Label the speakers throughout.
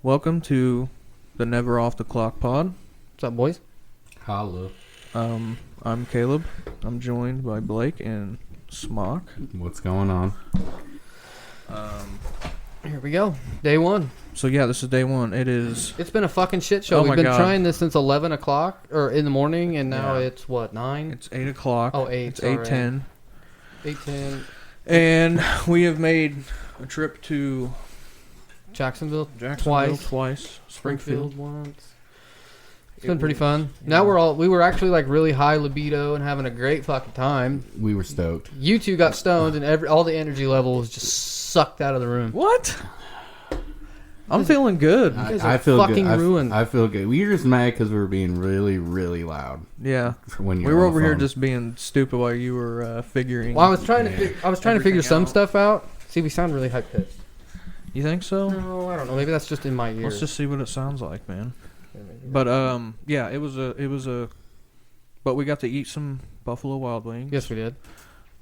Speaker 1: Welcome to the Never Off the Clock pod.
Speaker 2: What's up, boys?
Speaker 3: Holla.
Speaker 1: I'm Caleb. I'm joined by Blake and Smock.
Speaker 3: What's going on?
Speaker 2: Here we go. Day one.
Speaker 1: So yeah, this is day one. It's
Speaker 2: been a fucking shit show.
Speaker 1: Oh
Speaker 2: We've
Speaker 1: my
Speaker 2: been
Speaker 1: God.
Speaker 2: trying this since 11 o'clock or in the morning, and now
Speaker 1: Yeah.
Speaker 2: it's what, 9?
Speaker 1: It's 8 o'clock.
Speaker 2: Oh, 8.
Speaker 1: It's
Speaker 2: sorry.
Speaker 1: 8:10,
Speaker 2: 8:10.
Speaker 1: and we have made a trip to
Speaker 2: Jacksonville
Speaker 1: Jacksonville
Speaker 2: twice.
Speaker 1: twice, Springfield.
Speaker 2: once. It's been pretty fun. Now we were actually like really high libido and having a great fucking time.
Speaker 3: We were stoked.
Speaker 2: You two got stoned, and all the energy level was just sucked out of the room.
Speaker 1: What? I'm feeling good.
Speaker 2: You guys
Speaker 3: I
Speaker 2: are
Speaker 3: feel
Speaker 2: fucking
Speaker 3: good.
Speaker 2: ruined.
Speaker 3: I feel good. We were just mad because we were being really, really loud.
Speaker 1: Yeah,
Speaker 3: When you
Speaker 1: we were over here just being stupid while you were figuring.
Speaker 2: Well, I was trying to figure
Speaker 1: Everything
Speaker 2: some
Speaker 1: out.
Speaker 2: stuff out. See, we sound really high pitched.
Speaker 1: You think so?
Speaker 2: No, I don't know. Maybe that's just in my ears.
Speaker 1: Let's just see what it sounds like, man. But yeah, it was a. But we got to eat some Buffalo Wild Wings.
Speaker 2: Yes, we did.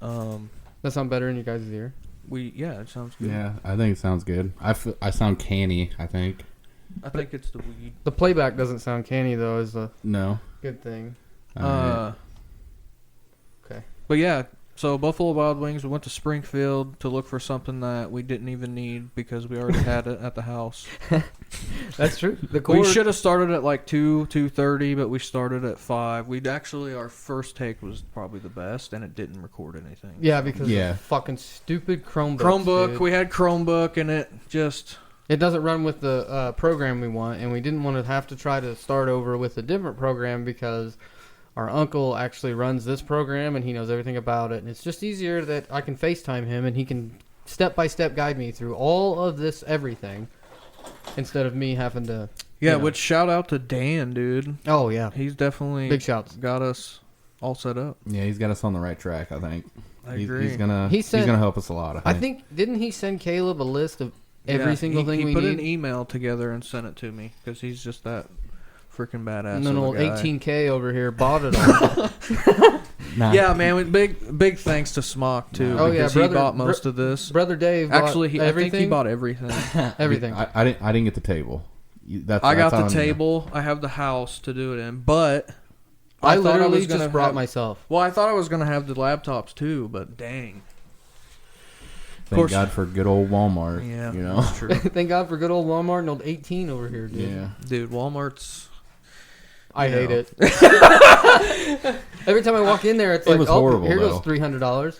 Speaker 2: That sound better in you guys' ear.
Speaker 1: It sounds good.
Speaker 3: Yeah, I think it sounds good. I sound canny, I think.
Speaker 1: I think it's the weed.
Speaker 2: The playback doesn't sound canny though, is a
Speaker 3: No.
Speaker 2: good thing.
Speaker 3: Alright.
Speaker 2: Okay.
Speaker 1: But yeah, so Buffalo Wild Wings. We went to Springfield to look for something that we didn't even need because we already had it at the house.
Speaker 2: That's true.
Speaker 1: We should have started at like 2:30, but we started at 5. Our first take was probably the best, and it didn't record anything.
Speaker 2: Yeah, because
Speaker 3: Yeah.
Speaker 2: of fucking stupid Chromebook.
Speaker 1: Chromebook. We had Chromebook, and it just.
Speaker 2: It doesn't run with the program we want, and we didn't want to have to try to start over with a different program because our uncle actually runs this program and he knows everything about it. And it's just easier that I can FaceTime him and he can step by step guide me through all of this everything instead of me having to.
Speaker 1: Yeah,
Speaker 2: you know.
Speaker 1: which shout out to Dan, dude.
Speaker 2: Oh yeah,
Speaker 1: He's definitely
Speaker 2: big shouts.
Speaker 1: got us all set up.
Speaker 3: Yeah, he's got us on the right track, I think.
Speaker 1: I agree.
Speaker 3: He's gonna
Speaker 2: He
Speaker 3: help us a lot,
Speaker 2: I think didn't he send Caleb a list of every
Speaker 1: Yeah,
Speaker 2: single thing
Speaker 1: he
Speaker 2: we
Speaker 1: put
Speaker 2: need?
Speaker 1: an email together and sent it to me because he's just that freaking badass.
Speaker 2: And then
Speaker 1: of a
Speaker 2: old
Speaker 1: guy.
Speaker 2: 18K over here bought it all.
Speaker 3: Nah.
Speaker 1: Yeah, man. Big thanks to Smock too.
Speaker 2: Oh, yeah,
Speaker 1: because
Speaker 2: brother-
Speaker 1: he bought most of this.
Speaker 2: Brother Dave
Speaker 1: Actually,
Speaker 2: bought
Speaker 1: I think he
Speaker 2: everything.
Speaker 1: bought everything.
Speaker 2: Everything.
Speaker 3: I didn't get the table.
Speaker 1: I got
Speaker 3: that's
Speaker 1: the
Speaker 3: on you.
Speaker 1: table. I have the house to do it in, but
Speaker 2: I
Speaker 1: thought
Speaker 2: literally
Speaker 1: was gonna
Speaker 2: just brought
Speaker 1: have-
Speaker 2: myself.
Speaker 1: Well, I thought I was gonna have the laptops too, but dang.
Speaker 3: Thank
Speaker 1: course.
Speaker 3: God for good old Walmart.
Speaker 1: Yeah,
Speaker 3: You know?
Speaker 1: that's true.
Speaker 2: Thank God for good old Walmart and old 18 over here, dude.
Speaker 3: Yeah.
Speaker 1: Dude, Walmart's.
Speaker 2: I
Speaker 1: You
Speaker 2: hate
Speaker 1: know.
Speaker 2: it. Every time I walk in there, it's
Speaker 3: It
Speaker 2: like,
Speaker 3: was
Speaker 2: oh,
Speaker 3: horrible,
Speaker 2: here goes
Speaker 3: though.
Speaker 2: $300.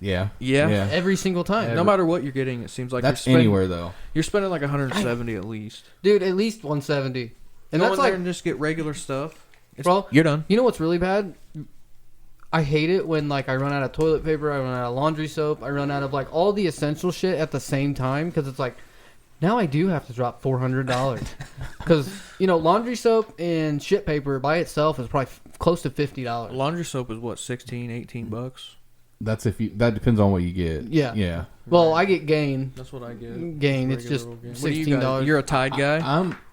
Speaker 3: Yeah.
Speaker 1: Yeah.
Speaker 2: Every single time.
Speaker 1: No matter what you're getting, it seems like
Speaker 3: That's
Speaker 1: you're spending,
Speaker 3: anywhere, though.
Speaker 1: You're spending like 170 at least.
Speaker 2: Dude, at least 170. And
Speaker 1: Go
Speaker 2: that's
Speaker 1: in there
Speaker 2: like,
Speaker 1: and just get regular stuff.
Speaker 2: Well,
Speaker 1: You're done.
Speaker 2: you know what's really bad? I hate it when like I run out of toilet paper, I run out of laundry soap, I run out of like all the essential shit at the same time because it's like now I do have to drop $400 because you know laundry soap and shit paper by itself is probably close to $50.
Speaker 1: Laundry soap is what, 16, 18 bucks?
Speaker 3: That depends on what you get.
Speaker 2: Yeah.
Speaker 3: Yeah.
Speaker 2: Well, I get Gain.
Speaker 1: That's what I get.
Speaker 2: Gain. It's just
Speaker 1: What do you guys-
Speaker 2: $16.
Speaker 1: You're a Tide guy?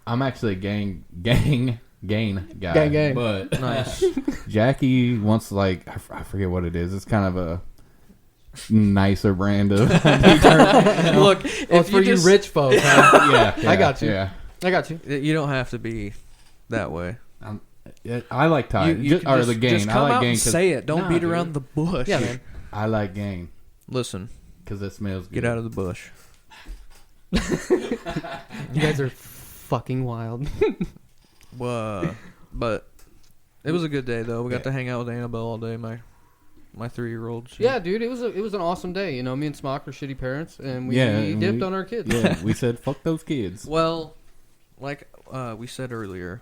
Speaker 3: I'm actually a gain guy.
Speaker 2: Gang.
Speaker 3: But
Speaker 1: Nice.
Speaker 3: Jackie wants like I forget what it is. It's kind of a nicer brand of
Speaker 1: Look,
Speaker 2: It's for you rich folks. Huh?
Speaker 3: yeah,
Speaker 2: I got you.
Speaker 3: Yeah.
Speaker 2: I got you.
Speaker 1: You don't have to be that way.
Speaker 3: I like Tide.
Speaker 1: You can
Speaker 3: or the Gain.
Speaker 1: Just
Speaker 3: I
Speaker 1: come
Speaker 3: like
Speaker 1: out
Speaker 3: Gain.
Speaker 1: and say it. Don't
Speaker 3: Nah,
Speaker 1: beat
Speaker 3: dude.
Speaker 1: around the bush.
Speaker 2: Yeah, man.
Speaker 3: I like Gain
Speaker 1: Listen,
Speaker 3: because it smells good.
Speaker 1: get out of the bush.
Speaker 2: You guys are fucking wild.
Speaker 1: But it was a good day though. We got to hang out with Annabelle all day. My 3-year-old.
Speaker 2: Yeah, dude, it was an awesome day. You know, me and Smock are shitty parents, and we
Speaker 3: and
Speaker 2: dipped on our kids.
Speaker 3: Yeah, we said fuck those kids.
Speaker 1: Well, like we said earlier,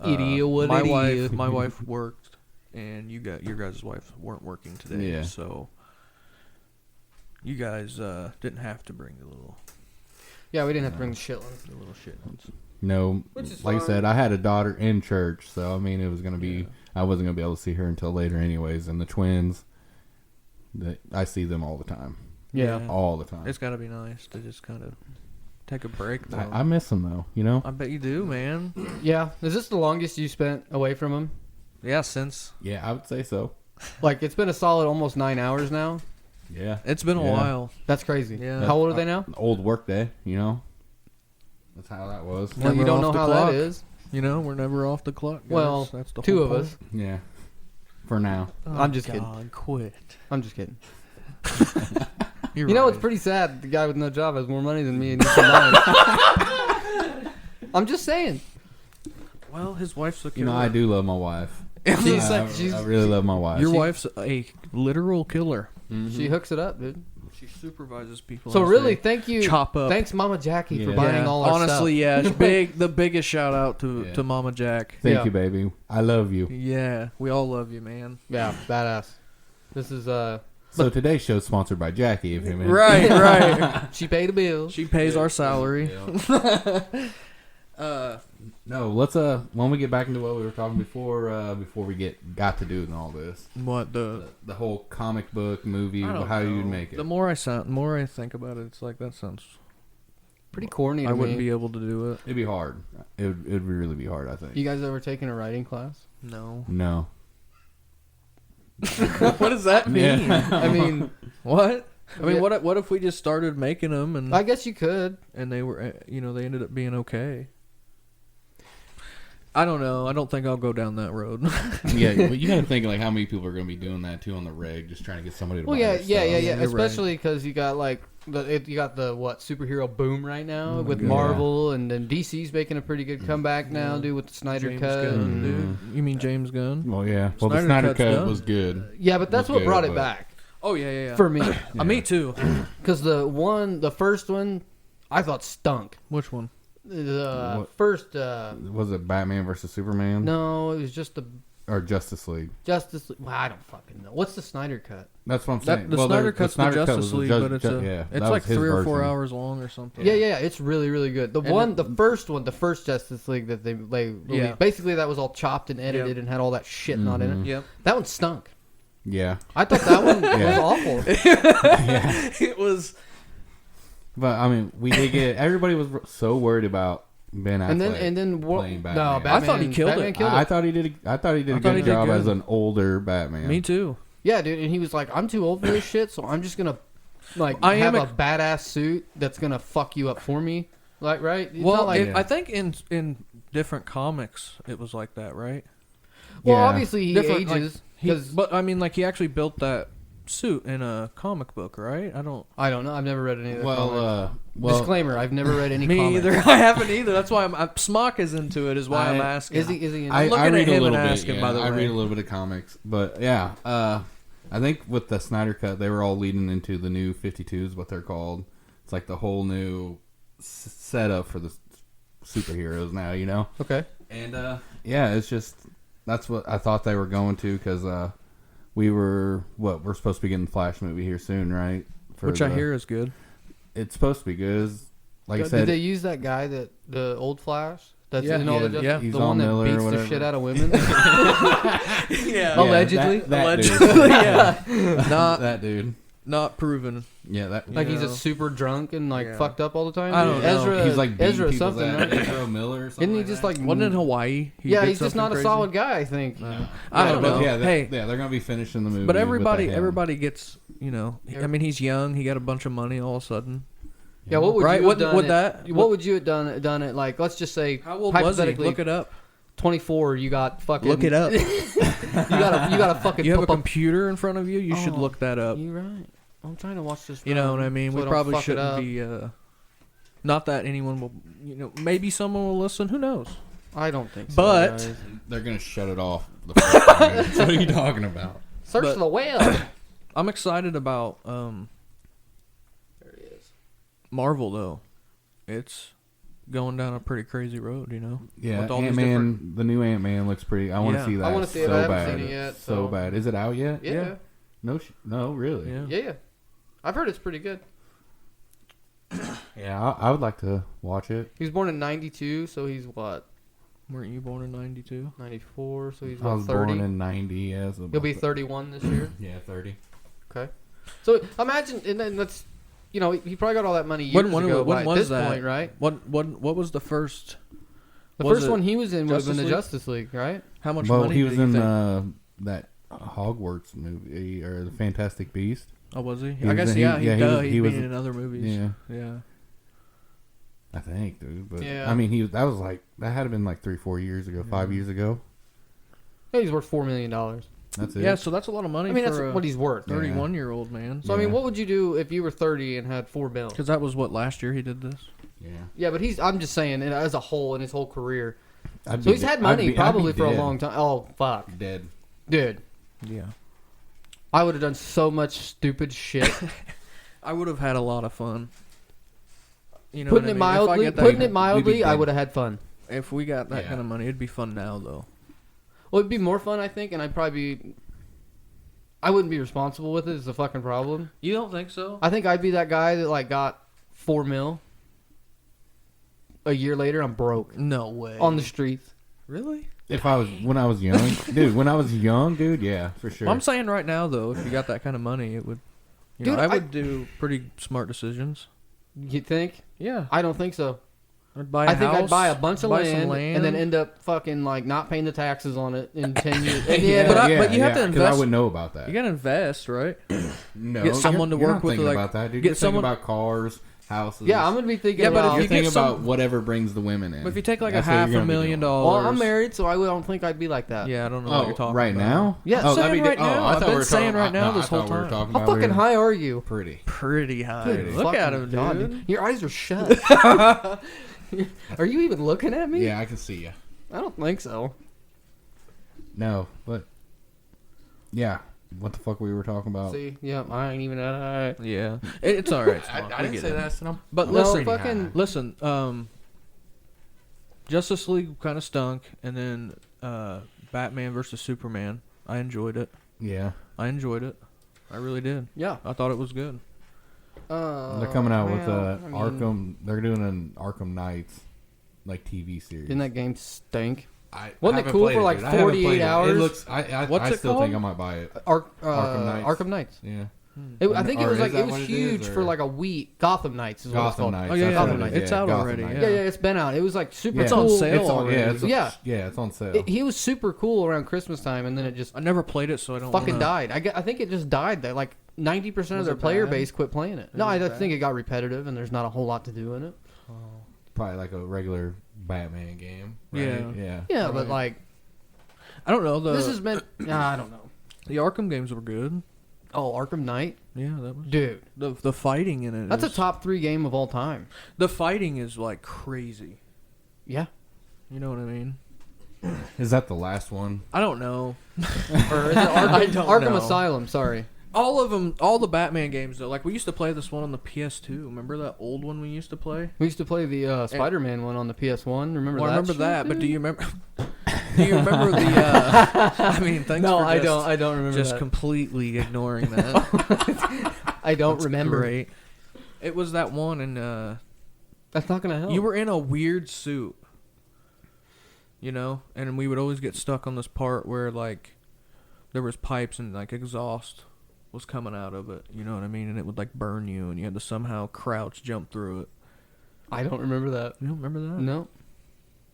Speaker 2: Idiot, what
Speaker 1: my
Speaker 2: idiot.
Speaker 1: wife worked, and your guys' wife weren't working today.
Speaker 3: Yeah.
Speaker 1: So you guys didn't have to bring the little
Speaker 2: Yeah, we didn't have to bring the shit ones.
Speaker 1: shit ones.
Speaker 3: No,
Speaker 2: Which is
Speaker 3: like I
Speaker 2: fine.
Speaker 3: said, I had a daughter in church, so I mean, it was gonna be. I wasn't gonna be able to see her until later, anyways. And the twins, I see them all the time,
Speaker 2: Yeah.
Speaker 3: all the time.
Speaker 1: It's got to be nice to just kind of take a break. Though.
Speaker 3: I miss them though, you know.
Speaker 1: I bet you do, man.
Speaker 2: Yeah. Is this the longest you spent away from him?
Speaker 1: Yeah, since
Speaker 3: Yeah, I would say so.
Speaker 2: Like, it's been a solid almost 9 hours now.
Speaker 3: Yeah,
Speaker 1: it's been a
Speaker 3: Yeah.
Speaker 1: while.
Speaker 2: That's crazy.
Speaker 1: Yeah.
Speaker 2: How old are they now?
Speaker 3: old work day, you know. That's how that was.
Speaker 2: Well, you
Speaker 1: Never
Speaker 2: don't know
Speaker 1: off the
Speaker 2: how
Speaker 1: clock.
Speaker 2: that is.
Speaker 1: You know, we're never off the clock. Guys.
Speaker 2: Well,
Speaker 1: that's the
Speaker 2: two
Speaker 1: whole
Speaker 2: of
Speaker 1: point.
Speaker 2: us.
Speaker 3: Yeah. For now.
Speaker 2: I'm just kidding.
Speaker 1: God, quit.
Speaker 2: I'm just kidding.
Speaker 1: You're
Speaker 2: You know,
Speaker 1: right.
Speaker 2: it's pretty sad. The guy with no job has more money than me, and he's combined. I'm just saying.
Speaker 1: Well, his wife's a
Speaker 3: You know, I do love my wife.
Speaker 2: She's
Speaker 3: I,
Speaker 2: like, she's,
Speaker 3: I really love my wife.
Speaker 1: Your wife's a literal killer.
Speaker 3: Mhm.
Speaker 2: she hooks it up, dude.
Speaker 1: She supervises people.
Speaker 2: So
Speaker 1: as
Speaker 2: really,
Speaker 1: they
Speaker 2: thank you.
Speaker 1: chop up.
Speaker 2: Thanks, Mama Jackie, for
Speaker 3: Yeah.
Speaker 2: buying all our
Speaker 1: honestly,
Speaker 2: stuff.
Speaker 1: yeah, it's the biggest shout out to
Speaker 3: Yeah.
Speaker 1: to Mama Jack.
Speaker 3: Thank
Speaker 2: Yeah.
Speaker 3: you, baby. I love you.
Speaker 1: Yeah, we all love you, man.
Speaker 2: Yeah, badass. This is
Speaker 3: So today's show's sponsored by Jackie. If you mean.
Speaker 1: Right, right.
Speaker 2: she paid a bill.
Speaker 1: She pays our salary.
Speaker 3: No, let's when we get back into what we were talking before we got to doing all this,
Speaker 1: What
Speaker 3: the whole comic book movie,
Speaker 1: I don't
Speaker 3: how
Speaker 1: know.
Speaker 3: you'd make it.
Speaker 1: The more I think about it, it's like that sounds.
Speaker 2: Pretty corny. To
Speaker 1: I wouldn't
Speaker 2: me.
Speaker 1: be able to do it.
Speaker 3: It'd be hard. It'd really be hard. I think.
Speaker 2: You guys ever taken a writing class?
Speaker 1: No.
Speaker 3: No.
Speaker 1: What does that mean?
Speaker 3: Yeah.
Speaker 2: I mean,
Speaker 1: What? I mean,
Speaker 2: Yeah.
Speaker 1: what if we just started making them and
Speaker 2: I guess you could.
Speaker 1: they were they ended up being okay. I don't know. I don't think I'll go down that road.
Speaker 3: Yeah, but you got to think like how many people are going to be doing that too on the reg, just trying to get somebody to.
Speaker 2: Well,
Speaker 3: buy
Speaker 2: yeah,
Speaker 3: their
Speaker 2: yeah,
Speaker 3: stuff.
Speaker 2: yeah, yeah.
Speaker 1: You're right.
Speaker 2: Especially because you got like you got the superhero boom right now
Speaker 1: Oh my
Speaker 2: with
Speaker 1: God.
Speaker 2: Marvel, and then DC's making a pretty good comeback now, dude, with the Snyder
Speaker 1: James
Speaker 2: cut.
Speaker 1: Gunn,
Speaker 2: and-
Speaker 1: dude. You mean James Gunn?
Speaker 3: Well, yeah. Well, the
Speaker 1: Snyder
Speaker 3: Snyder
Speaker 1: Cut's
Speaker 3: cut
Speaker 1: done.
Speaker 3: was good.
Speaker 2: Yeah, but that's
Speaker 3: Was
Speaker 2: what
Speaker 3: good,
Speaker 2: brought it
Speaker 3: but-
Speaker 2: back
Speaker 1: Oh yeah.
Speaker 2: for me.
Speaker 1: Me too.
Speaker 2: Because the first one, I thought stunk.
Speaker 1: Which one?
Speaker 2: The
Speaker 3: What?
Speaker 2: first,
Speaker 3: Was it Batman versus Superman?
Speaker 2: no, it was just the
Speaker 3: Or Justice League?
Speaker 2: Justice League. Well, I don't fucking know. What's the Snyder cut?
Speaker 3: That's what I'm saying.
Speaker 1: The
Speaker 3: Well,
Speaker 1: Snyder Cut's the
Speaker 3: Snyder Cut
Speaker 1: Justice
Speaker 3: was
Speaker 1: League,
Speaker 3: Ju-
Speaker 1: but it's
Speaker 3: Ju-
Speaker 1: a,
Speaker 3: yeah,
Speaker 1: it's
Speaker 3: that
Speaker 1: like
Speaker 3: was his
Speaker 1: 3 or 4
Speaker 3: version.
Speaker 1: hours long or something.
Speaker 2: Yeah, it's really, really good.
Speaker 1: And
Speaker 2: The first one, the first Justice League that they
Speaker 1: Yeah.
Speaker 2: basically that was all chopped and edited and had all that shit not in it.
Speaker 1: Yep.
Speaker 2: That one stunk.
Speaker 3: Yeah.
Speaker 2: I thought that one
Speaker 3: Yeah.
Speaker 2: was awful.
Speaker 3: Yeah.
Speaker 1: It was.
Speaker 3: But I mean, we did get. Everybody was so worried about Ben Affleck.
Speaker 2: And then what?
Speaker 3: playing
Speaker 2: No,
Speaker 3: Batman.
Speaker 2: Batman,
Speaker 1: I thought he killed
Speaker 2: Batman
Speaker 1: it.
Speaker 2: Killed
Speaker 3: I thought he did. I thought he did a
Speaker 1: thought he
Speaker 3: good
Speaker 1: did
Speaker 3: job
Speaker 1: good.
Speaker 3: as an older Batman.
Speaker 1: Me too.
Speaker 2: Yeah, dude, and he was like, "I'm too old for this shit, so I'm just gonna
Speaker 1: I
Speaker 2: have
Speaker 1: am
Speaker 2: a badass suit that's gonna fuck you up for me." Like, right? It's
Speaker 1: Well,
Speaker 2: not like,
Speaker 3: Yeah.
Speaker 1: I think in different comics it was like that, right?
Speaker 2: well,
Speaker 3: Yeah.
Speaker 2: obviously he
Speaker 1: Different, like,
Speaker 2: ages
Speaker 1: He,
Speaker 2: because
Speaker 1: but I mean, like he actually built that suit in a comic book, right? I don't.
Speaker 2: I don't know. I've never read any of the comics.
Speaker 3: Well,
Speaker 2: Disclaimer: I've never read any.
Speaker 1: Me
Speaker 2: comics.
Speaker 1: either. I haven't either. That's why Smock is into it. Is why I'm asking.
Speaker 2: Is he?
Speaker 3: I,
Speaker 1: looking
Speaker 3: I
Speaker 1: at
Speaker 3: read
Speaker 1: him
Speaker 3: a little
Speaker 1: and
Speaker 3: bit.
Speaker 1: asking,
Speaker 3: Yeah,
Speaker 1: by the
Speaker 3: I
Speaker 1: way.
Speaker 3: read a little bit of comics, but yeah, I think with the Snyder Cut, they were all leading into the new 52s, what they're called. It's like the whole new setup for the superheroes now, you know.
Speaker 2: Okay.
Speaker 3: And yeah, it's just that's what I thought they were going to because we're supposed to be getting the Flash movie here soon, right?
Speaker 1: Which I hear is good.
Speaker 3: It's supposed to be good. Like I
Speaker 2: Did
Speaker 3: said,
Speaker 2: they use that guy the old Flash? That's
Speaker 1: Yeah.
Speaker 2: in all the
Speaker 1: Yeah.
Speaker 3: He's
Speaker 2: the one
Speaker 3: on
Speaker 2: that
Speaker 3: Miller or
Speaker 2: beats the
Speaker 3: whatever.
Speaker 2: shit out of women.
Speaker 1: Yeah.
Speaker 2: Allegedly.
Speaker 3: that dude.
Speaker 1: yeah. Not
Speaker 3: that dude.
Speaker 1: not proven.
Speaker 3: Yeah, that.
Speaker 2: Like
Speaker 1: You
Speaker 2: he's
Speaker 1: know.
Speaker 2: just super drunk and like
Speaker 1: Yeah.
Speaker 2: fucked up all the time.
Speaker 1: I don't know.
Speaker 2: Ezra,
Speaker 3: He's like beating
Speaker 2: Ezra
Speaker 3: people's
Speaker 2: something.
Speaker 3: ass.
Speaker 2: Right?
Speaker 3: Ezra Miller or something.
Speaker 2: Isn't he
Speaker 3: like
Speaker 2: just
Speaker 3: that?
Speaker 2: like?
Speaker 1: Wasn't in Hawaii. He
Speaker 2: Yeah,
Speaker 1: did
Speaker 2: he's just
Speaker 1: something
Speaker 2: not a
Speaker 1: crazy.
Speaker 2: solid guy. I think.
Speaker 1: I don't
Speaker 3: But
Speaker 1: know.
Speaker 3: yeah,
Speaker 1: Hey.
Speaker 3: they're gonna be finishing the movie.
Speaker 1: But
Speaker 3: with
Speaker 1: everybody
Speaker 3: him.
Speaker 1: gets, I mean, he's young. He got a bunch of money all of a sudden.
Speaker 2: Yeah, what would
Speaker 1: Right,
Speaker 2: you have
Speaker 1: what-
Speaker 2: done?
Speaker 1: would
Speaker 2: it-
Speaker 1: that-
Speaker 2: What would you have done it like? Let's just say
Speaker 1: How old was he?
Speaker 2: hypothetically,
Speaker 1: Look it up.
Speaker 2: 24. You got fucking.
Speaker 1: Look it up.
Speaker 2: you got a fucking.
Speaker 1: You have a
Speaker 2: pop-
Speaker 1: computer in front of you. You should
Speaker 2: Oh,
Speaker 1: look that up.
Speaker 2: You're right. I'm trying to watch this.
Speaker 1: You know
Speaker 2: film
Speaker 1: what I mean?
Speaker 2: so
Speaker 1: We
Speaker 2: I don't
Speaker 1: probably
Speaker 2: fuck it
Speaker 1: shouldn't
Speaker 2: up.
Speaker 1: be. Not that anyone will. Maybe someone will listen. Who knows?
Speaker 2: I don't think so.
Speaker 1: But-
Speaker 2: guys.
Speaker 3: They're gonna shut it off. The first 5 minutes. What are you talking about?
Speaker 2: Search
Speaker 1: but-
Speaker 2: the whale.
Speaker 1: I'm excited about
Speaker 2: There he is.
Speaker 1: Marvel though. It's going down a pretty crazy road,
Speaker 3: Yeah,
Speaker 1: With all these
Speaker 3: Ant-Man. The new Ant-Man looks pretty. I want to
Speaker 1: Yeah.
Speaker 3: see that.
Speaker 2: I wanna see it.
Speaker 3: So
Speaker 2: I haven't
Speaker 3: bad.
Speaker 2: seen it yet,
Speaker 3: So
Speaker 2: so-
Speaker 3: bad. Is it out yet?
Speaker 2: Yeah.
Speaker 3: No, really.
Speaker 1: Yeah.
Speaker 2: Yeah. I've heard it's pretty good.
Speaker 3: Yeah, I would like to watch it.
Speaker 2: He was born in 92, so he's what?
Speaker 1: Weren't you born in '92?
Speaker 2: 94, so he's
Speaker 3: I
Speaker 2: what,
Speaker 3: was
Speaker 2: 30?
Speaker 3: born in '90. As
Speaker 2: He'll be 31 this year.
Speaker 3: Yeah, 30.
Speaker 2: Okay. So imagine, and then that's, he probably got all that money years
Speaker 1: When
Speaker 2: ago
Speaker 1: was
Speaker 2: at this
Speaker 1: that?
Speaker 2: point, right?
Speaker 1: What was the first?
Speaker 2: The
Speaker 1: Was
Speaker 2: first
Speaker 1: it
Speaker 2: one he was in would have been the
Speaker 1: Justice
Speaker 2: Justice League, right?
Speaker 1: How much
Speaker 3: Well,
Speaker 1: money?
Speaker 3: he
Speaker 1: did
Speaker 3: was
Speaker 1: you
Speaker 3: in
Speaker 1: think?
Speaker 3: that Hogwarts movie or the Fantastic Beast.
Speaker 1: Oh, was he?
Speaker 3: he
Speaker 1: I
Speaker 3: was
Speaker 1: guess
Speaker 3: in-
Speaker 1: yeah.
Speaker 3: he- yeah,
Speaker 1: He's
Speaker 3: he was
Speaker 1: been in other movies.
Speaker 3: Yeah,
Speaker 1: Yeah.
Speaker 3: think, dude. But
Speaker 2: Yeah.
Speaker 3: I mean, that had been like 3-4 years ago, 5 years ago.
Speaker 2: Yeah, he's worth $4 million.
Speaker 3: That's it.
Speaker 1: Yeah, so that's a lot of money.
Speaker 2: I mean, that's
Speaker 1: for
Speaker 2: what he's worth.
Speaker 1: 31-year-old man.
Speaker 2: So I mean,
Speaker 3: Yeah.
Speaker 2: what would you do if you were 30 and had $4 million?
Speaker 1: Because that was what last year he did this.
Speaker 3: Yeah.
Speaker 2: Yeah, but I'm just saying, as a whole, in his whole career.
Speaker 3: I'd
Speaker 2: So
Speaker 3: be
Speaker 2: he's had
Speaker 3: I'd
Speaker 2: money
Speaker 3: be
Speaker 2: probably for a
Speaker 3: dead.
Speaker 2: long time. Oh, fuck.
Speaker 3: Dead.
Speaker 2: Dude,
Speaker 1: Yeah.
Speaker 2: I would have done so much stupid shit.
Speaker 1: I would have had a lot of fun. You know,
Speaker 2: Putting
Speaker 1: what
Speaker 2: it
Speaker 1: I mean? If I
Speaker 2: mildly,
Speaker 1: get that
Speaker 2: putting
Speaker 1: kind-
Speaker 2: it mildly, I
Speaker 3: dead.
Speaker 2: would have had fun.
Speaker 1: If we got that
Speaker 3: Yeah.
Speaker 1: kind of money, it'd be fun now though.
Speaker 2: Well, it'd be more fun, I think, and I wouldn't be responsible with it. Is the fucking problem.
Speaker 1: You don't think so?
Speaker 2: I think I'd be that guy that like got $4 million. A year later, I'm broke
Speaker 1: No way.
Speaker 2: on the streets.
Speaker 1: Really?
Speaker 3: When I was young, dude, yeah, for sure.
Speaker 1: Well, I'm saying right now though, if you got that kind of money, it would. You
Speaker 2: Dude,
Speaker 1: know, I would do pretty smart decisions.
Speaker 2: You think?
Speaker 1: Yeah.
Speaker 2: I don't think so.
Speaker 1: I'd buy a
Speaker 2: I think
Speaker 1: house,
Speaker 2: I'd buy a bunch of
Speaker 1: buy some
Speaker 2: land, and then end up fucking like not paying the taxes on it in 10 years.
Speaker 1: Yeah, but you have to
Speaker 3: because
Speaker 1: invest-
Speaker 3: I wouldn't know about that.
Speaker 1: You gotta invest, right?
Speaker 3: No,
Speaker 1: get someone to
Speaker 3: you're
Speaker 1: work
Speaker 3: not
Speaker 1: with,
Speaker 3: thinking
Speaker 1: like,
Speaker 3: about that, dude.
Speaker 1: get
Speaker 3: You're thinking
Speaker 1: someone-
Speaker 3: about cars, houses.
Speaker 2: Yeah, I'm gonna be thinking.
Speaker 1: Yeah, but if
Speaker 2: about,
Speaker 1: you
Speaker 3: You're thinking
Speaker 1: get some-
Speaker 3: about whatever brings the women in.
Speaker 1: But if you take like
Speaker 3: That's
Speaker 1: a
Speaker 3: what
Speaker 1: half
Speaker 3: you're
Speaker 1: a
Speaker 3: gonna be
Speaker 1: $1 million,
Speaker 3: doing.
Speaker 2: well, I'm married, so I don't think I'd be like that.
Speaker 1: Yeah, I don't know what you're talking
Speaker 3: right
Speaker 1: about.
Speaker 3: now?
Speaker 2: Yeah,
Speaker 3: oh,
Speaker 1: saying
Speaker 3: that'd be
Speaker 1: right now.
Speaker 3: I
Speaker 1: I've
Speaker 3: thought
Speaker 1: been
Speaker 3: we were
Speaker 1: saying
Speaker 3: talking-
Speaker 1: right now
Speaker 3: no,
Speaker 1: this
Speaker 3: I thought
Speaker 1: whole
Speaker 3: we were
Speaker 1: time.
Speaker 3: talking
Speaker 2: How
Speaker 3: about
Speaker 2: fucking high are you?
Speaker 3: Pretty.
Speaker 1: Pretty high.
Speaker 2: Good
Speaker 1: Look at him,
Speaker 2: fucking God,
Speaker 1: dude.
Speaker 2: Your eyes are shut. Are you even looking at me?
Speaker 3: Yeah, I can see you.
Speaker 2: I don't think so.
Speaker 3: No, but yeah, what the fuck we were talking about?
Speaker 2: See, yeah, I ain't even that high.
Speaker 1: Yeah, it's all right. It's fine.
Speaker 3: I
Speaker 1: We
Speaker 3: didn't
Speaker 1: get
Speaker 3: say
Speaker 1: it.
Speaker 3: that. So
Speaker 1: But
Speaker 2: No,
Speaker 1: listen,
Speaker 2: fucking-
Speaker 1: listen. Justice League kind of stunk, and then Batman versus Superman. I enjoyed it.
Speaker 3: yeah,
Speaker 1: I enjoyed it. I really did.
Speaker 2: Yeah.
Speaker 1: I thought it was good.
Speaker 3: they're coming out with
Speaker 2: well, I mean,
Speaker 3: Arkham. They're doing an Arkham Knights like TV series.
Speaker 2: Didn't that game stink?
Speaker 3: I
Speaker 2: Wasn't it
Speaker 3: haven't
Speaker 2: cool
Speaker 3: played
Speaker 2: for,
Speaker 3: it,
Speaker 2: like,
Speaker 3: dude. I haven't
Speaker 2: 48
Speaker 3: played it.
Speaker 2: hours?
Speaker 3: It looks. I
Speaker 1: What's it
Speaker 3: still
Speaker 1: called?
Speaker 3: think I might buy it.
Speaker 2: Arkham
Speaker 3: Knights.
Speaker 2: Arkham Knights.
Speaker 3: Yeah.
Speaker 2: I think it
Speaker 3: Or
Speaker 2: was
Speaker 3: is
Speaker 2: like
Speaker 3: that
Speaker 2: it was
Speaker 3: what it
Speaker 2: huge
Speaker 3: is,
Speaker 2: for
Speaker 3: or-
Speaker 2: like a week. Gotham Knights is what it's
Speaker 3: Gotham
Speaker 2: called.
Speaker 3: Knights.
Speaker 1: Oh, yeah,
Speaker 3: that's
Speaker 1: yeah,
Speaker 3: what it
Speaker 1: yeah.
Speaker 3: is.
Speaker 1: It's out
Speaker 3: Gotham
Speaker 1: already,
Speaker 3: Knights.
Speaker 2: Yeah, yeah, it's been out. It was like super
Speaker 3: Yeah.
Speaker 1: It's
Speaker 2: cool.
Speaker 1: on sale
Speaker 3: It's on, yeah,
Speaker 1: already.
Speaker 2: Yeah.
Speaker 3: it's on sale.
Speaker 2: He was super cool around Christmas time, and then it just
Speaker 1: I never played it, so I don't
Speaker 2: fucking
Speaker 1: wanna...
Speaker 2: died. I think it just died. That like 90% of
Speaker 1: Was
Speaker 2: their
Speaker 1: it
Speaker 2: player
Speaker 1: bad?
Speaker 2: base quit playing it. No,
Speaker 1: was
Speaker 2: I
Speaker 1: bad?
Speaker 2: think it got repetitive, and there's not a whole lot to do in it.
Speaker 3: Probably like a regular Batman game. Right?
Speaker 1: Yeah.
Speaker 3: Yeah.
Speaker 2: Yeah,
Speaker 3: Right.
Speaker 2: but like
Speaker 1: I don't know.
Speaker 2: this is meant. I don't know.
Speaker 1: The Arkham games were good.
Speaker 2: Oh, Arkham Knight,
Speaker 1: Yeah, that was
Speaker 2: dude,
Speaker 1: the fighting in it.
Speaker 2: that's a
Speaker 1: is-
Speaker 2: top 3 game of all time.
Speaker 1: The fighting is like crazy.
Speaker 2: Yeah,
Speaker 1: You know what I mean?
Speaker 3: Is that the last one?
Speaker 1: I don't know.
Speaker 2: or is it
Speaker 1: I
Speaker 2: Arkham,
Speaker 1: don't
Speaker 2: Arkham
Speaker 1: know.
Speaker 2: Asylum? Sorry.
Speaker 1: All of them, all the Batman games though. Like we used to play this one on the PS2. Remember that old one we used to play?
Speaker 2: We used to play the Spider-Man one on the PS1. Remember
Speaker 1: Well,
Speaker 2: that?
Speaker 1: I remember
Speaker 2: shit,
Speaker 1: that, but
Speaker 2: dude?
Speaker 1: do you remember? Do you remember the? I mean, thanks
Speaker 2: No,
Speaker 1: for
Speaker 2: I
Speaker 1: just,
Speaker 2: don't. I don't remember
Speaker 1: just
Speaker 2: that.
Speaker 1: completely ignoring that.
Speaker 2: I don't
Speaker 1: That's
Speaker 2: remember.
Speaker 1: Great. It was that one, and
Speaker 2: That's not gonna help.
Speaker 1: you were in a weird suit. You know, and we would always get stuck on this part where like there was pipes and like exhaust was coming out of it. You know what I mean? And it would like burn you, and you had to somehow crouch jump through it.
Speaker 2: I don't remember that.
Speaker 1: You don't remember that?
Speaker 2: No.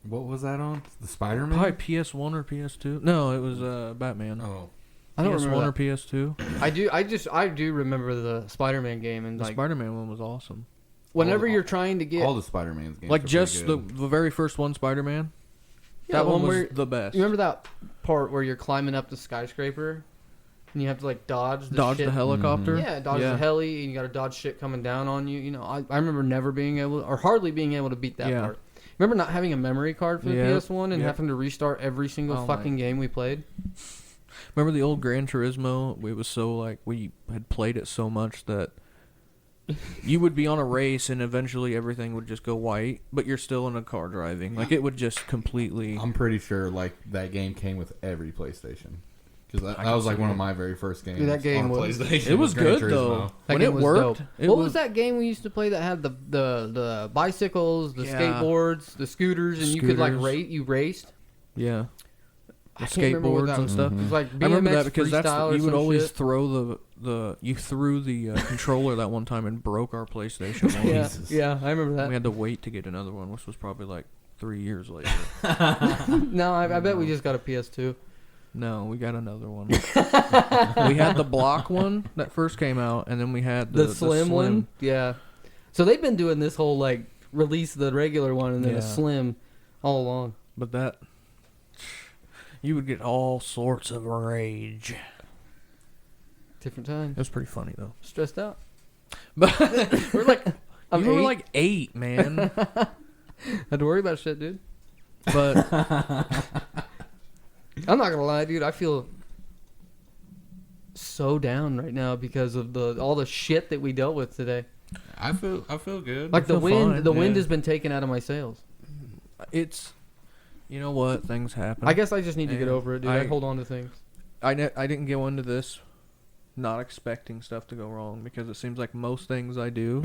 Speaker 3: What was that on? The Spider-Man?
Speaker 1: Probably PS1 or PS2. No, it was Batman.
Speaker 3: Oh.
Speaker 2: I don't
Speaker 1: PS1
Speaker 2: remember
Speaker 1: or
Speaker 2: that.
Speaker 1: PS2.
Speaker 2: I do remember the Spider-Man game, and
Speaker 1: The
Speaker 2: like
Speaker 1: Spider-Man one was awesome.
Speaker 2: whenever
Speaker 3: all-
Speaker 2: you're trying to get
Speaker 3: All the Spider-Man's games.
Speaker 1: Like
Speaker 3: are
Speaker 1: just
Speaker 3: pretty
Speaker 1: the
Speaker 3: good.
Speaker 1: very first one, Spider-Man.
Speaker 2: Yeah,
Speaker 1: That
Speaker 2: the
Speaker 1: one was
Speaker 2: where-
Speaker 1: the best.
Speaker 2: You remember that part where you're climbing up the skyscraper, and you have to like dodge the shit?
Speaker 1: the helicopter?
Speaker 2: Yeah, dodge the heli, and you got to dodge shit coming down on you. You know, I remember never being able, or hardly being able to beat that
Speaker 1: Yeah.
Speaker 2: part. Remember not having a memory card for the
Speaker 1: Yep,
Speaker 2: PS1 and
Speaker 1: yep.
Speaker 2: having to restart every single
Speaker 1: Oh my-
Speaker 2: fucking game we played?
Speaker 1: Remember the old Gran Turismo? It was so like we had played it so much that you would be on a race and eventually everything would just go white, but you're still in a car driving. Like it would just completely.
Speaker 3: I'm pretty sure like that game came with every PlayStation. Because that
Speaker 1: can
Speaker 3: was like
Speaker 1: see
Speaker 3: one
Speaker 1: it.
Speaker 3: of my very first games.
Speaker 2: Dude, that game
Speaker 3: on a
Speaker 2: was-
Speaker 3: PlayStation.
Speaker 1: It was
Speaker 3: Gran
Speaker 1: good though.
Speaker 3: Turismo.
Speaker 2: That
Speaker 1: When
Speaker 2: game
Speaker 1: it
Speaker 2: was
Speaker 1: worked,
Speaker 2: dope.
Speaker 1: it
Speaker 2: What was that game we used to play that had the bicycles, the
Speaker 1: Yeah.
Speaker 2: skateboards, the scooters, and you could like
Speaker 1: Scooters.
Speaker 2: you raced?
Speaker 1: Yeah.
Speaker 2: I
Speaker 1: The
Speaker 2: can't remember what
Speaker 1: skateboards
Speaker 2: that
Speaker 1: and
Speaker 2: was.
Speaker 1: stuff.
Speaker 2: It was like BMX
Speaker 1: I remember that because
Speaker 2: freestyle or
Speaker 1: you would
Speaker 2: some
Speaker 1: always
Speaker 2: shit.
Speaker 1: throw you threw the controller that one time and broke our PlayStation 1.
Speaker 2: Yeah,
Speaker 3: Jesus.
Speaker 2: yeah, I remember
Speaker 1: We
Speaker 2: that.
Speaker 1: had to wait to get another one, which was probably like 3 years later.
Speaker 2: No, I bet we just got a PS2.
Speaker 1: No, we got another one. We had the block one that first came out, and then we had
Speaker 2: The slim one. Yeah. So they've been doing this whole like release the regular one and then a
Speaker 1: Yeah.
Speaker 2: slim all along.
Speaker 1: But that, you would get all sorts of rage.
Speaker 2: Different time.
Speaker 1: It was pretty funny though.
Speaker 2: Stressed out.
Speaker 1: But
Speaker 2: We're like, I'm
Speaker 1: you were
Speaker 2: 8.
Speaker 1: like 8, man.
Speaker 2: Had to worry about shit, dude.
Speaker 1: But
Speaker 2: I'm not gonna lie, dude. I feel so down right now because of all the shit that we dealt with today.
Speaker 3: I feel good.
Speaker 2: Like the
Speaker 1: feel
Speaker 2: wind,
Speaker 1: fine,
Speaker 2: the wind
Speaker 3: yeah.
Speaker 2: has been taken out of my sails.
Speaker 1: it's, you know what? Things happen.
Speaker 2: I guess I just need to get
Speaker 1: And
Speaker 2: over it, dude. I hold on to things.
Speaker 1: I didn't go into this not expecting stuff to go wrong because it seems like most things I do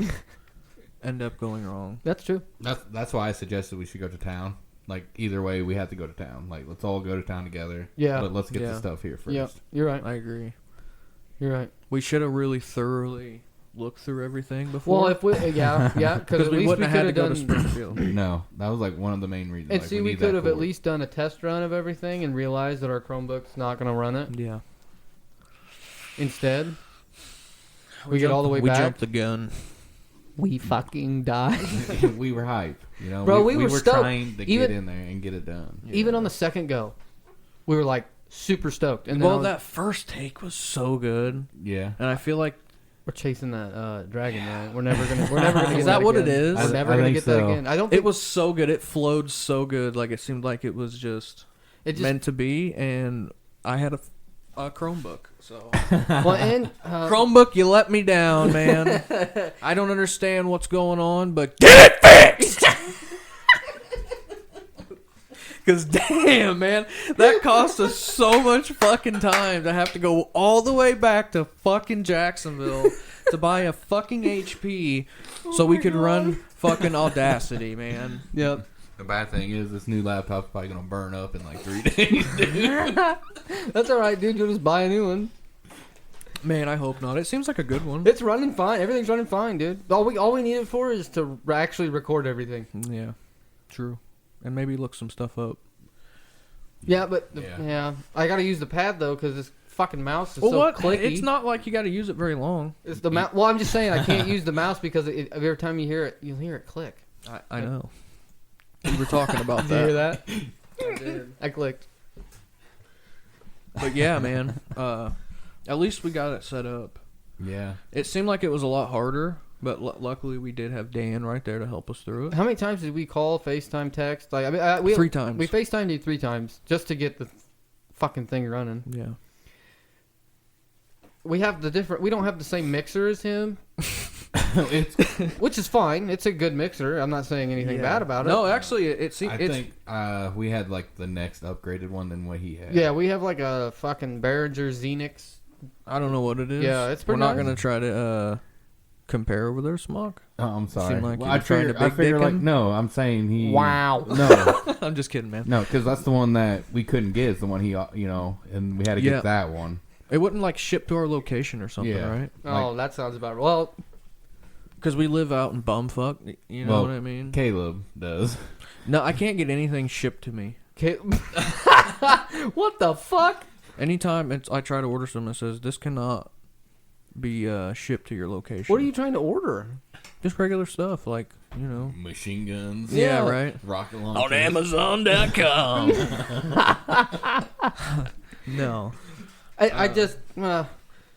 Speaker 1: end up going wrong.
Speaker 2: That's true.
Speaker 3: That's why I suggested we should go to town. Like either way, we have to go to town. Like let's all go to town together.
Speaker 2: Yeah.
Speaker 3: But let's get
Speaker 1: Yeah.
Speaker 3: the stuff here first.
Speaker 2: Yeah, you're right.
Speaker 1: I agree.
Speaker 2: You're right.
Speaker 1: We should have really thoroughly looked through everything before.
Speaker 2: Well, if we, yeah, because
Speaker 1: because
Speaker 2: at
Speaker 1: we
Speaker 2: least we
Speaker 1: wouldn't have
Speaker 2: could
Speaker 1: had
Speaker 2: have
Speaker 1: to go to
Speaker 2: done.
Speaker 1: Springfield.
Speaker 3: No, that was like one of the main reasons.
Speaker 2: And
Speaker 3: like,
Speaker 2: see, we
Speaker 3: need
Speaker 2: could
Speaker 3: that
Speaker 2: have at
Speaker 3: cord.
Speaker 2: least done a test run of everything and realized that our Chromebook's not going to run it.
Speaker 1: Yeah.
Speaker 2: Instead, we get all the way
Speaker 1: we
Speaker 2: back.
Speaker 1: jumped the gun.
Speaker 2: We fucking died.
Speaker 3: We were hype, you know.
Speaker 2: Bro, we were stoked.
Speaker 3: trying to
Speaker 2: Even-
Speaker 3: get in there and get it done.
Speaker 2: Even on the second go, we were like super stoked. And then
Speaker 1: Well, that first take was so good,
Speaker 3: Yeah.
Speaker 1: and I feel like
Speaker 2: we're chasing that dragon, right? We're never gonna get
Speaker 1: Is that what it
Speaker 2: again.
Speaker 1: is?
Speaker 2: We're never
Speaker 3: I
Speaker 2: gonna
Speaker 3: think
Speaker 2: get that
Speaker 3: so.
Speaker 2: again. I don't think
Speaker 1: it was so good. It flowed so good. Like it seemed like it was just meant to be. And I had a Chromebook, so
Speaker 2: well, and
Speaker 1: Chromebook, you let me down, man. I don't understand what's going on, but get it fixed. Because damn, man, that cost us so much fucking time to have to go all the way back to fucking Jacksonville to buy a fucking HP so we could run fucking Audacity, man.
Speaker 2: yep.
Speaker 3: The bad thing is this new laptop's probably gonna burn up in like 3 days. Dude.
Speaker 2: That's all right, dude. You'll just buy a new one.
Speaker 1: Man, I hope not. It seems like a good one.
Speaker 2: It's running fine. Everything's running fine, dude. All we need it for is to actually record everything.
Speaker 1: Yeah, true. And maybe look some stuff up.
Speaker 2: Yeah, but
Speaker 3: Yeah.
Speaker 2: I gotta use the pad though because this fucking mouse is
Speaker 1: Well,
Speaker 2: so
Speaker 1: what?
Speaker 2: clicky.
Speaker 1: It's not like you got to use it very long.
Speaker 2: It's the mouse. Well, I'm just saying I can't use the mouse because every time you hear it, you'll hear it click.
Speaker 1: I know. We were talking about
Speaker 2: Did you hear
Speaker 1: that.
Speaker 2: that? I did. I clicked.
Speaker 1: But yeah, man. At least we got it set up.
Speaker 3: Yeah.
Speaker 1: It seemed like it was a lot harder, but luckily we did have Dan right there to help us through it.
Speaker 2: How many times did we call, FaceTime, text? Like, I mean, we
Speaker 1: 3 times.
Speaker 2: We FaceTimed you 3 times just to get the fucking thing running.
Speaker 1: Yeah.
Speaker 2: We have we don't have the same mixer as him,
Speaker 3: It's,
Speaker 2: which is fine. It's a good mixer. I'm not saying anything bad about it.
Speaker 1: No, actually, it seems
Speaker 3: I think we had like the next upgraded one than what he had.
Speaker 2: Yeah, we have like a fucking Behringer Xenix.
Speaker 1: I don't know what it is.
Speaker 2: Yeah, it's pretty
Speaker 1: We're not
Speaker 2: nice.
Speaker 1: gonna try to compare over there, Smock.
Speaker 3: Oh, I'm sorry.
Speaker 1: Seemed like
Speaker 3: Well,
Speaker 1: you
Speaker 3: I
Speaker 1: were trying to
Speaker 3: I
Speaker 1: big
Speaker 3: figure
Speaker 1: dick
Speaker 3: like
Speaker 1: him.
Speaker 3: no. I'm saying he.
Speaker 2: Wow.
Speaker 3: No,
Speaker 1: I'm just kidding, man.
Speaker 3: no, because that's the one that we couldn't get. Is the one he, and we had to
Speaker 1: Yeah.
Speaker 3: get that one.
Speaker 1: It wouldn't like ship to our location or something,
Speaker 3: Yeah.
Speaker 1: right?
Speaker 2: Oh, that sounds about right. Well,
Speaker 1: Because we live out in bumfuck. You know
Speaker 3: Well,
Speaker 1: what I mean?
Speaker 3: Caleb does.
Speaker 1: No, I can't get anything shipped to me.
Speaker 2: what the fuck?
Speaker 1: Anytime I try to order something, it says this cannot be shipped to your location.
Speaker 2: What are you trying to order?
Speaker 1: Just regular stuff, like
Speaker 3: Machine guns.
Speaker 1: Yeah, right.
Speaker 3: Rocket launchers.
Speaker 1: On Amazon.com. No,
Speaker 2: I just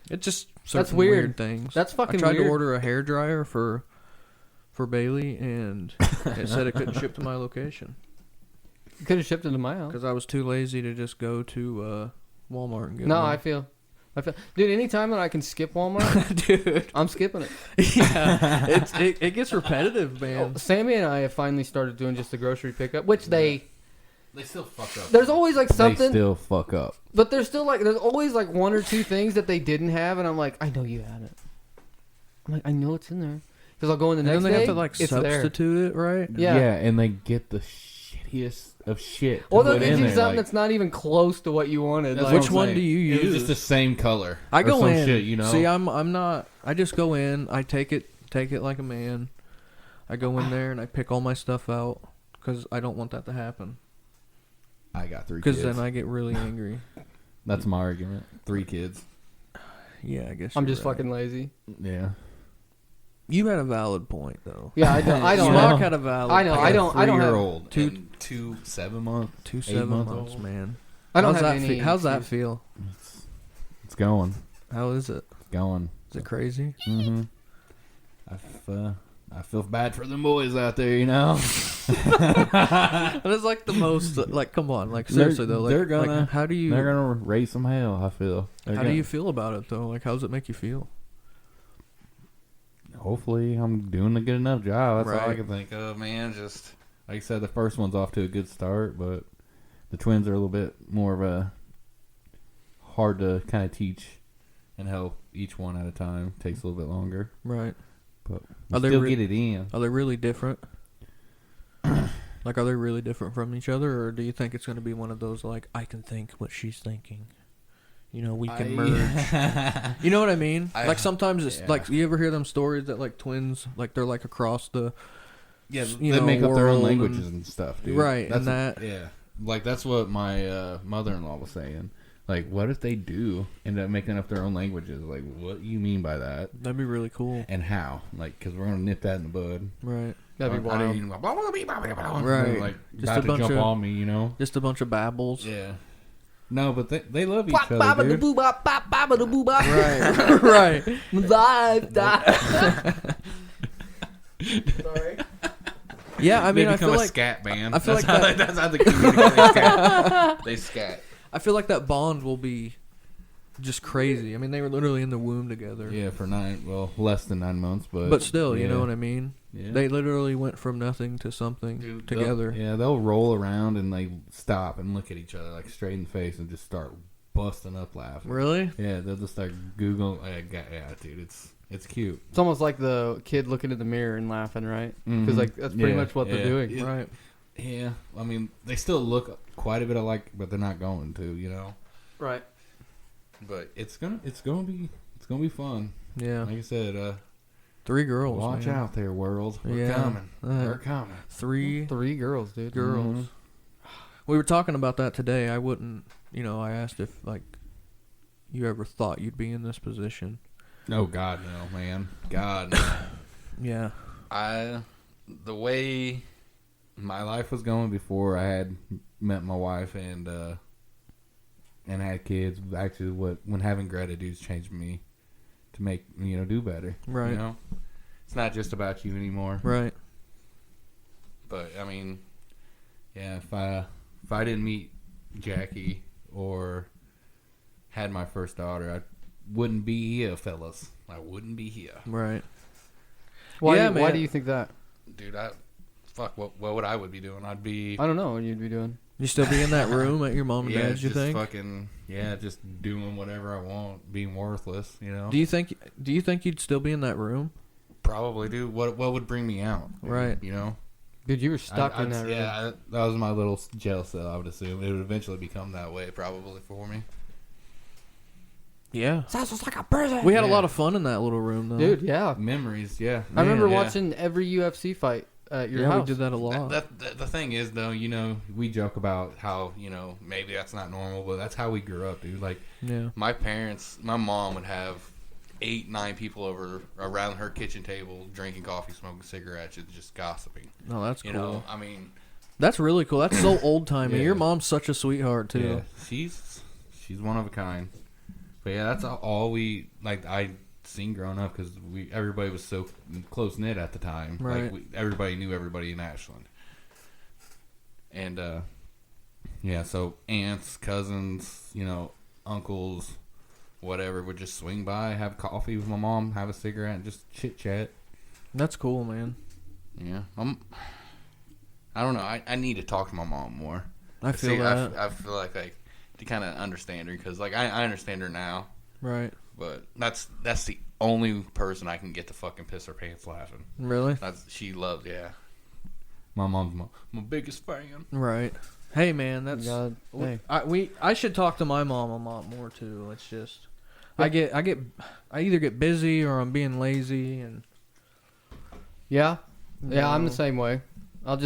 Speaker 1: it just
Speaker 2: That's
Speaker 1: certain
Speaker 2: weird.
Speaker 1: things.
Speaker 2: That's fucking
Speaker 1: I tried
Speaker 2: weird.
Speaker 1: to order a hairdryer for Bailey, and it said it couldn't ship to my location
Speaker 2: you could have shipped it to my house.
Speaker 1: because I was too lazy to just go to Walmart and get
Speaker 2: No,
Speaker 1: one.
Speaker 2: I feel, dude. Anytime that I can skip Walmart,
Speaker 1: Dude,
Speaker 2: I'm skipping it.
Speaker 1: yeah, it gets repetitive, man.
Speaker 2: Sammy and I have finally started doing just the grocery pickup, which
Speaker 3: They still fuck up.
Speaker 2: there's always like
Speaker 3: They
Speaker 2: something,
Speaker 3: still fuck up.
Speaker 2: but there's always like 1 or 2 things that they didn't have, and I'm like, I know you had it. I'm like, I know it's in there because I'll go in the
Speaker 1: And
Speaker 2: next
Speaker 1: then they
Speaker 2: day.
Speaker 1: have to like
Speaker 2: it's there.
Speaker 1: substitute it, right?
Speaker 2: Yeah.
Speaker 3: and they get the shittiest of shit.
Speaker 2: Or
Speaker 3: to
Speaker 2: they'll
Speaker 3: put
Speaker 2: get
Speaker 3: in
Speaker 2: you
Speaker 3: there,
Speaker 2: something
Speaker 3: like-
Speaker 2: that's not even close to what you wanted.
Speaker 3: That's
Speaker 2: Like,
Speaker 3: what
Speaker 1: Which
Speaker 3: I'm
Speaker 1: one
Speaker 3: saying.
Speaker 1: do you
Speaker 3: It was
Speaker 1: use?
Speaker 3: just the same color.
Speaker 1: I
Speaker 3: or
Speaker 1: go
Speaker 3: some
Speaker 1: in.
Speaker 3: Shit, you know?
Speaker 1: See, I'm not. I just go in. I take it like a man. I go in there and I pick all my stuff out because I don't want that to happen.
Speaker 3: I got 3 kids.
Speaker 1: Because then I get really angry.
Speaker 3: That's my argument. 3 kids.
Speaker 1: Yeah, I guess
Speaker 2: I'm
Speaker 1: you're
Speaker 2: just
Speaker 1: right.
Speaker 2: fucking lazy.
Speaker 3: Yeah.
Speaker 1: You had a valid point, though.
Speaker 2: Yeah, I don't. I don't.
Speaker 1: Spock had a valid.
Speaker 2: I know. I don't. I don't have.
Speaker 3: 3-year-old.
Speaker 1: Two-
Speaker 3: And 2 7-month.
Speaker 1: 2
Speaker 3: 8 months
Speaker 1: 7 months,
Speaker 3: old.
Speaker 1: man.
Speaker 2: I don't
Speaker 1: how's
Speaker 2: have
Speaker 1: that
Speaker 2: any.
Speaker 1: how's that
Speaker 2: excuse.
Speaker 1: feel?
Speaker 3: It's going.
Speaker 1: How is it?
Speaker 3: It's going.
Speaker 1: Is it crazy?
Speaker 3: Mm-hmm. I feel bad for the boys out there, you know.
Speaker 1: But it's like the most. Like, come on. Like, seriously though. Like,
Speaker 3: they're gonna.
Speaker 1: Like, how do you?
Speaker 3: They're gonna raise some hell. I feel.
Speaker 1: How do you feel about it though? Like, how does it make you feel?
Speaker 3: Hopefully, I'm doing a good enough job. That's all I
Speaker 1: Right.
Speaker 3: can think of, man. Just like I said, the first one's off to a good start, but the twins are a little bit more of a hard to kind of teach and help each one at a time. Takes a little bit longer,
Speaker 1: Right.
Speaker 3: but
Speaker 1: Are they
Speaker 3: still
Speaker 1: re-
Speaker 3: get it in.
Speaker 1: Are they really different? Like, are they really different from each other, or do you think it's going to be one of those like I can think what she's thinking? You know, we can merge. You know what I mean? Like sometimes it's
Speaker 3: yeah.
Speaker 1: like you ever hear them stories that like twins, like they're like across the
Speaker 3: Yeah,
Speaker 1: you
Speaker 3: they
Speaker 1: know,
Speaker 3: make up their own
Speaker 1: world
Speaker 3: languages
Speaker 1: and-
Speaker 3: and stuff, dude.
Speaker 1: Right,
Speaker 3: That's
Speaker 1: and
Speaker 3: what- yeah, like that's what my mother-in-law was saying. Like, what if they do end up making up their own languages? Like, what do you mean by that?
Speaker 1: That'd be really cool.
Speaker 3: And how? Like, because we're gonna nip that in the bud.
Speaker 1: Right.
Speaker 2: That'd be
Speaker 3: I
Speaker 2: wild.
Speaker 3: didn't even-
Speaker 1: Right.
Speaker 3: Like,
Speaker 1: Just
Speaker 3: about
Speaker 1: a
Speaker 3: to
Speaker 1: bunch
Speaker 3: jump
Speaker 1: of-
Speaker 3: on me, you know?
Speaker 1: Just a bunch of babbles.
Speaker 3: Yeah. No, but they love each other, dude.
Speaker 1: Right. Right.
Speaker 2: Sorry.
Speaker 1: Yeah, I mean,
Speaker 3: they
Speaker 1: I
Speaker 3: become
Speaker 1: feel
Speaker 3: a
Speaker 1: like
Speaker 3: scat band.
Speaker 1: I feel
Speaker 3: that's
Speaker 1: like
Speaker 3: how
Speaker 1: that-
Speaker 3: that's how they communicate. Scat. They scat.
Speaker 1: I feel like that bond will be just crazy. I mean, they were literally in the womb together.
Speaker 3: Yeah, for less than 9 months,
Speaker 1: But still, you know
Speaker 3: yeah.
Speaker 1: what I mean?
Speaker 3: Yeah.
Speaker 1: They literally went from nothing to something
Speaker 3: Dude,
Speaker 1: together.
Speaker 3: they'll roll around and like stop and look at each other like straight in the face and just start busting up laughing.
Speaker 1: Really?
Speaker 3: Yeah, they'll just start Google. Yeah, dude, it's cute.
Speaker 2: It's almost like the kid looking in the mirror and laughing, right? Because
Speaker 3: Mhm.
Speaker 2: like that's pretty
Speaker 3: Yeah,
Speaker 2: much what they're
Speaker 3: yeah.
Speaker 2: doing.
Speaker 3: It-
Speaker 1: Right.
Speaker 3: Yeah, I mean they still look quite a bit alike, but they're not going to, you know.
Speaker 2: Right.
Speaker 3: But it's gonna be fun.
Speaker 1: Yeah.
Speaker 3: Like I said,
Speaker 1: 3 girls.
Speaker 3: watch
Speaker 1: man.
Speaker 3: out there, world. We're
Speaker 1: Yeah.
Speaker 3: coming. We're coming.
Speaker 1: 3
Speaker 2: 3 girls, dude.
Speaker 1: girls.
Speaker 3: Mhm.
Speaker 1: We were talking about that today. I wouldn't, I asked if like you ever thought you'd be in this position.
Speaker 3: Oh God, no, man. God, no.
Speaker 1: Yeah.
Speaker 3: The way my life was going before I had met my wife and had kids, actually, when having gratitude's changed me to make do better.
Speaker 1: Right.
Speaker 3: You know, it's not just about you anymore.
Speaker 1: Right.
Speaker 3: But I mean, yeah, if I didn't meet Jackie or had my first daughter, I wouldn't be here, fellas. I wouldn't be here,
Speaker 1: Right.
Speaker 2: Why?
Speaker 1: Yeah,
Speaker 2: Why
Speaker 1: man.
Speaker 2: do you think that?
Speaker 3: dude. What would I would be doing? I'd be
Speaker 2: I don't know what you'd be doing.
Speaker 1: You still be in that room at your mom and
Speaker 3: yeah,
Speaker 1: dad's, you
Speaker 3: just
Speaker 1: think?
Speaker 3: fucking just doing whatever I want, being worthless. You know,
Speaker 1: Do you think you'd still be in that room?
Speaker 3: probably do. What would bring me out?
Speaker 1: Right.
Speaker 3: You know.
Speaker 2: Dude, you were stuck in
Speaker 3: I'd-
Speaker 2: that room.
Speaker 3: Yeah, that was my little jail cell. I would assume it would eventually become that way, probably for me.
Speaker 1: Yeah.
Speaker 2: Sounds just like a prison.
Speaker 1: We had a
Speaker 3: Yeah.
Speaker 1: lot of fun in that little room though.
Speaker 2: Dude, yeah.
Speaker 3: Memories, yeah.
Speaker 2: I remember
Speaker 3: Yeah.
Speaker 2: watching every UFC fight at your
Speaker 1: Yeah,
Speaker 2: house.
Speaker 1: we did that a lot.
Speaker 3: The thing is, though, we joke about how maybe that's not normal, but that's how we grew up, dude. Like
Speaker 1: Yeah.
Speaker 3: my mom would have 8-9 people over around her kitchen table drinking coffee, smoking cigarettes, and just gossiping.
Speaker 1: No, that's cool.
Speaker 3: You know, I mean,
Speaker 1: That's really cool. That's so old timey.
Speaker 3: Yeah.
Speaker 1: Your mom's such a sweetheart too.
Speaker 3: yeah, she's one of a kind. But yeah, that's all I seen growing up because everybody was so close knit at the time.
Speaker 1: Right.
Speaker 3: Like everybody knew everybody in Ashland. And yeah, so aunts, cousins, uncles, whatever would just swing by, have coffee with my mom, have a cigarette, and just chit chat.
Speaker 1: That's cool, man.
Speaker 3: Yeah, I don't know. I need to talk to my mom more.
Speaker 1: I feel that.
Speaker 3: I feel like to kind of understand her because I understand her now,
Speaker 1: Right.
Speaker 3: but that's the only person I can get to fucking piss her pants laughing.
Speaker 1: Really?
Speaker 3: She loves, yeah. My mom's my biggest fan.
Speaker 1: Right. Hey man, that's
Speaker 2: God, hey.
Speaker 1: I should talk to my mom a lot more too. It's just I either get busy or I'm being lazy and
Speaker 2: Yeah? Yeah, I'm the
Speaker 1: No.
Speaker 2: same way. I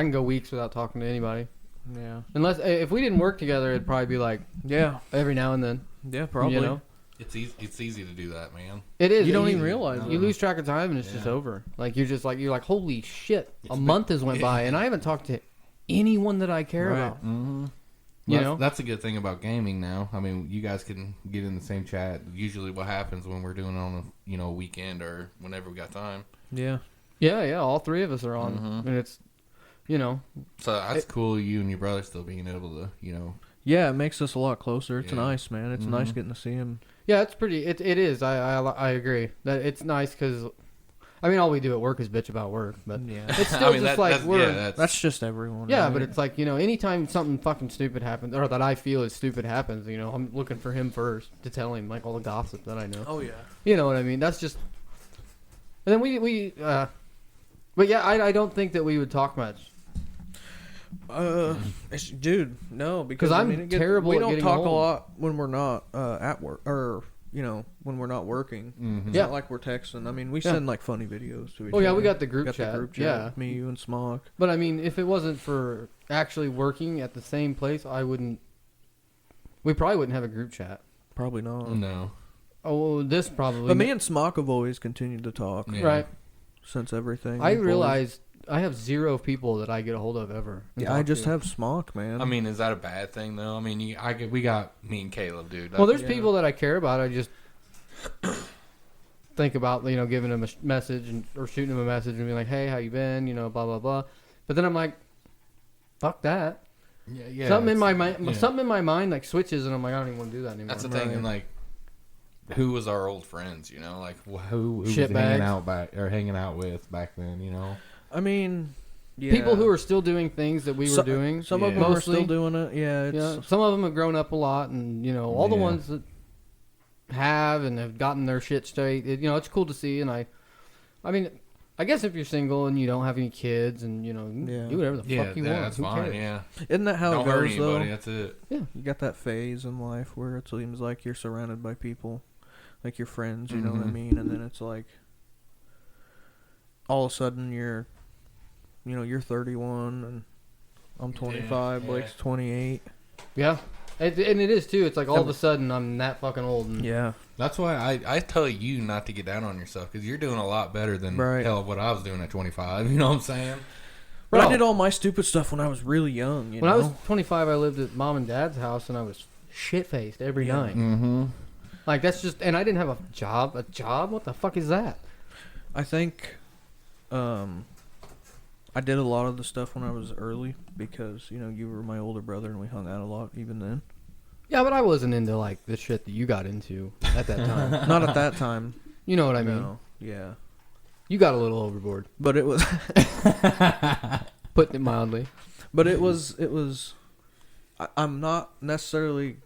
Speaker 2: can go weeks without talking to anybody.
Speaker 1: yeah.
Speaker 2: Unless, if we didn't work together, it'd probably be like
Speaker 1: Yeah.
Speaker 2: every now and then.
Speaker 1: Yeah, probably.
Speaker 2: You know?
Speaker 3: It's easy to do that, man.
Speaker 2: It is.
Speaker 1: You don't even realize
Speaker 2: You
Speaker 1: it.
Speaker 2: lose track of time and it's just over. Like you're like, holy shit! A month has went by and I haven't talked to anyone that I care about.
Speaker 3: Mm-hmm.
Speaker 2: You know,
Speaker 3: that's a good thing about gaming now. I mean, you guys can get in the same chat. Usually, what happens when we're doing it on a weekend or whenever we got time.
Speaker 1: Yeah.
Speaker 2: Yeah. All three of us are on, and it's,
Speaker 3: So that's cool. You and your brother still being able to,
Speaker 1: Yeah, it makes us a lot closer. It's
Speaker 3: Yeah.
Speaker 1: nice, man. It's nice getting to see him.
Speaker 2: Yeah, it's pretty. It is. I agree that it's nice because, I mean, all we do at work is bitch about work, but
Speaker 1: Yeah.
Speaker 2: it's still just like we're.
Speaker 1: That's just everyone.
Speaker 2: Yeah,
Speaker 1: right?
Speaker 2: but it's like, anytime something fucking stupid happens, or that I feel is stupid happens, I'm looking for him first to tell him, like, all the gossip that I know.
Speaker 1: Oh, yeah.
Speaker 2: You know what I mean? That's just... And then but yeah, I don't think that we would talk much.
Speaker 1: Dude, no, because
Speaker 2: 'Cause I'm terrible
Speaker 1: We
Speaker 2: at
Speaker 1: don't
Speaker 2: getting
Speaker 1: talk
Speaker 2: home.
Speaker 1: a lot when we're not at work, or when we're not working. It's
Speaker 2: Yeah.
Speaker 1: not like we're texting. I mean, we
Speaker 2: Yeah.
Speaker 1: send like funny videos to each
Speaker 2: Oh,
Speaker 1: other.
Speaker 2: yeah, we got the group
Speaker 1: The
Speaker 2: chat.
Speaker 1: group chat.
Speaker 2: Yeah.
Speaker 1: Me, you, and Smog.
Speaker 2: But I mean, if it wasn't for actually working at the same place, we probably wouldn't have a group chat.
Speaker 1: Probably not.
Speaker 3: no.
Speaker 2: Oh, this probably.
Speaker 1: But me and Smog have always continued to talk
Speaker 3: Yeah.
Speaker 2: Right.
Speaker 1: since everything.
Speaker 2: I
Speaker 1: We've always-
Speaker 2: realized I have 0 people that I get a hold of ever. and
Speaker 1: Yeah, I
Speaker 2: talk
Speaker 1: just
Speaker 2: to.
Speaker 1: have Smog, man.
Speaker 3: I mean, is that a bad thing though? I mean, we got me and Caleb, dude.
Speaker 2: Well, there's
Speaker 1: Yeah.
Speaker 2: people that I care about. I just think about, giving them a message or shooting them a message and being like, "Hey, how you been?" Blah blah blah. But then I'm like, "Fuck that."
Speaker 3: yeah,
Speaker 2: something in my
Speaker 3: it's-
Speaker 2: mind,
Speaker 3: yeah.
Speaker 2: something in my mind like switches, and I'm like, I don't even want to do that anymore.
Speaker 3: That's the thing, and like, who was our old friends? Like who was
Speaker 2: Shit
Speaker 3: hanging
Speaker 2: bags.
Speaker 3: hanging out with back then?
Speaker 1: I mean, yeah.
Speaker 2: People who are still doing things that we were doing.
Speaker 1: Some of
Speaker 3: Yeah.
Speaker 1: them are
Speaker 2: Mostly.
Speaker 1: still doing it. Yeah, it's
Speaker 2: Yeah, some of them have grown up a lot, and all the
Speaker 3: Yeah.
Speaker 2: ones that have and have gotten their shit straight. It's cool to see, and I mean, I guess if you're single and you don't have any kids, and
Speaker 1: Yeah.
Speaker 2: do whatever the fuck you want,
Speaker 3: that's
Speaker 2: who
Speaker 3: fine.
Speaker 2: cares?
Speaker 3: Yeah,
Speaker 1: Isn't that how
Speaker 3: don't
Speaker 1: it
Speaker 3: hurt
Speaker 1: goes
Speaker 3: anybody.
Speaker 1: though?
Speaker 3: That's it.
Speaker 2: Yeah,
Speaker 1: You got that phase in life where it seems like you're surrounded by people, like your friends. You know what I
Speaker 3: Mhm.
Speaker 1: mean? And then it's like all of a sudden you're 31 and I'm 25.
Speaker 3: Yeah.
Speaker 1: Blake's 28.
Speaker 2: yeah. And it is too. It's like all of a sudden I'm that fucking old. And
Speaker 1: Yeah.
Speaker 3: That's why I tell you not to get down on yourself because you're doing a lot better than
Speaker 1: Right.
Speaker 3: hell what I was doing at 25. You know what I'm saying?
Speaker 1: But
Speaker 2: Bro.
Speaker 1: I did all my stupid stuff when I was really young.
Speaker 2: When I was 25, I lived at mom and dad's house, and I was shit faced every
Speaker 1: Yeah.
Speaker 2: night.
Speaker 3: Mm-hmm.
Speaker 2: Like that's just, and I didn't have a job. A job? What the fuck is that?
Speaker 1: I think I did a lot of the stuff when I was early because you were my older brother and we hung out a lot even then.
Speaker 2: Yeah, but I wasn't into like the shit that you got into at that time.
Speaker 1: Not at that time.
Speaker 2: You know what I mean?
Speaker 1: No. Yeah.
Speaker 2: You got a little overboard,
Speaker 1: But it was
Speaker 2: putting it mildly.
Speaker 1: But it was. I'm not necessarily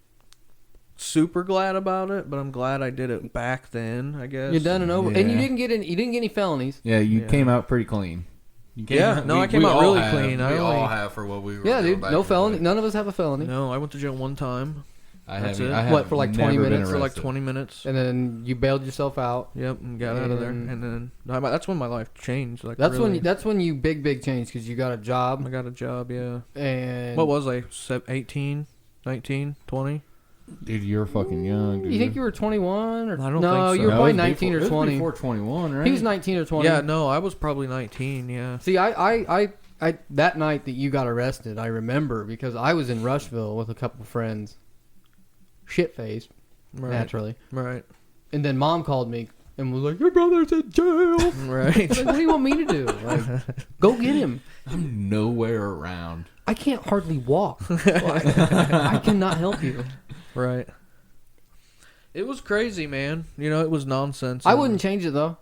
Speaker 1: super glad about it, but I'm glad I did it back then. I guess
Speaker 2: You're done and over, and you
Speaker 3: Yeah.
Speaker 2: didn't get any felonies.
Speaker 3: Yeah, you
Speaker 1: Yeah.
Speaker 3: came out pretty clean. You came
Speaker 1: Yeah, no, I came out
Speaker 3: all
Speaker 1: really
Speaker 3: have-
Speaker 1: clean. I
Speaker 3: We
Speaker 1: only-
Speaker 3: all have for what we were.
Speaker 2: Yeah,
Speaker 3: doing
Speaker 2: dude,
Speaker 3: back
Speaker 2: no
Speaker 3: in the
Speaker 2: felony.
Speaker 3: day.
Speaker 2: None of us have a felony.
Speaker 1: No, I went to jail one time
Speaker 3: I
Speaker 1: That's
Speaker 3: have.
Speaker 1: it.
Speaker 3: I have
Speaker 2: What, for like 20
Speaker 3: never been
Speaker 2: minutes?
Speaker 1: for like
Speaker 3: arrested.
Speaker 1: 20 minutes.
Speaker 2: And then you bailed yourself out.
Speaker 1: Yep, and got out of there.
Speaker 2: And-
Speaker 1: And then that's when my life changed. Like
Speaker 2: That's
Speaker 1: really.
Speaker 2: when you big change because you got a
Speaker 1: I
Speaker 2: job
Speaker 1: got a job. Yeah.
Speaker 2: and
Speaker 1: What was I? 18, 19, 20?
Speaker 3: Dude, you're fucking young. Dude.
Speaker 2: You think you were 21 or
Speaker 1: I don't
Speaker 2: no?
Speaker 1: think so.
Speaker 2: You were
Speaker 3: No,
Speaker 2: probably
Speaker 3: it was
Speaker 2: 19
Speaker 3: before,
Speaker 2: or 20.
Speaker 3: It was before 21, right?
Speaker 2: He was 19 or 20.
Speaker 1: Yeah, no, I was probably 19. Yeah.
Speaker 2: See, I that night that you got arrested, I remember because I was in Rushville with a couple of friends, shit faced,
Speaker 1: Right.
Speaker 2: naturally.
Speaker 1: Right.
Speaker 2: And then mom called me and was like, "Your brother's in jail."
Speaker 1: Right.
Speaker 2: Like, what do you want me to do? Like, go get him.
Speaker 3: I'm nowhere around.
Speaker 2: I can't hardly walk. I cannot help you.
Speaker 1: Right. It was crazy, man. It was nonsense.
Speaker 2: I
Speaker 1: and-
Speaker 2: wouldn't change it though.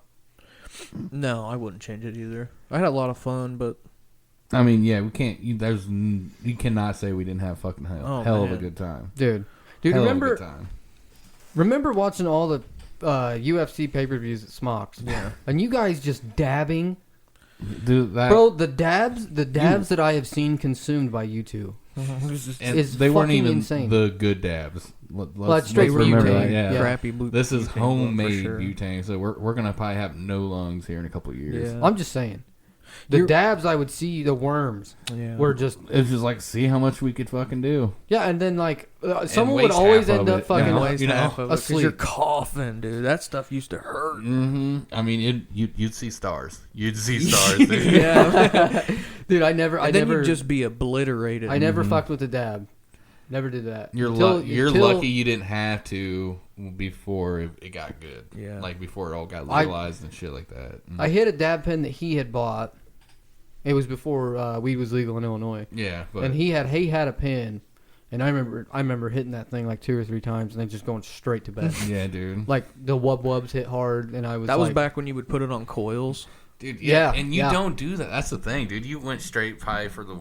Speaker 1: No, I wouldn't change it either. I had a lot of fun, but
Speaker 3: I mean, yeah, we can't. You cannot say we didn't have fucking
Speaker 1: Oh,
Speaker 3: hell of a
Speaker 1: man.
Speaker 3: good time.
Speaker 2: Dude,
Speaker 3: Hell of a good time.
Speaker 2: remember watching all the UFC pay-per-views at Smocks?
Speaker 1: yeah.
Speaker 2: And you guys just dabbing.
Speaker 3: Dude, that
Speaker 2: Bro, the dabs that I have seen consumed by you two.
Speaker 3: and
Speaker 2: is
Speaker 3: they weren't
Speaker 2: fucking
Speaker 3: even
Speaker 2: insane.
Speaker 3: the good dabs.
Speaker 2: That's straight
Speaker 3: remember
Speaker 2: butane.
Speaker 3: that. Yeah.
Speaker 2: Yeah.
Speaker 1: Crappy
Speaker 3: This is
Speaker 1: butane, for
Speaker 3: homemade
Speaker 1: sure.
Speaker 3: butane, so we're gonna probably have no lungs here in a couple of years.
Speaker 1: Yeah.
Speaker 2: I'm just saying. The dabs, I would see the worms.
Speaker 1: Yeah.
Speaker 2: Were just
Speaker 3: It's just like, see how much we could fucking do.
Speaker 2: yeah, and then like someone would
Speaker 3: waste
Speaker 2: always
Speaker 3: half
Speaker 2: end
Speaker 3: of
Speaker 2: up
Speaker 3: it.
Speaker 2: fucking
Speaker 3: Yeah.
Speaker 1: Waste
Speaker 3: you know,
Speaker 1: half of it 'cause
Speaker 2: asleep.
Speaker 1: you're coughing, dude. That stuff used to hurt.
Speaker 3: Mm-hmm. I mean, you'd see stars. You'd see stars, dude.
Speaker 1: Yeah.
Speaker 2: Dude, I never
Speaker 1: you'd just be obliterated.
Speaker 2: I never fucked with the dab. Never did that.
Speaker 3: You're
Speaker 2: Until-
Speaker 3: lucky you didn't have to before it got good.
Speaker 1: Yeah.
Speaker 3: Like before it all got legalized and shit like that.
Speaker 2: I hit a dab pen that he had bought. It was before weed was legal in Illinois.
Speaker 3: Yeah, but
Speaker 2: And he had a pen, and I remember hitting that thing like 2 or 3 times and then just going straight to bed.
Speaker 3: yeah, dude.
Speaker 2: Like the wubs hit hard, and I was
Speaker 1: That was
Speaker 2: like,
Speaker 1: back when you would put it on coils.
Speaker 3: Dude,
Speaker 2: Yeah,
Speaker 3: and you
Speaker 2: yeah.
Speaker 3: don't do that. That's the thing, dude. You went straight pie for the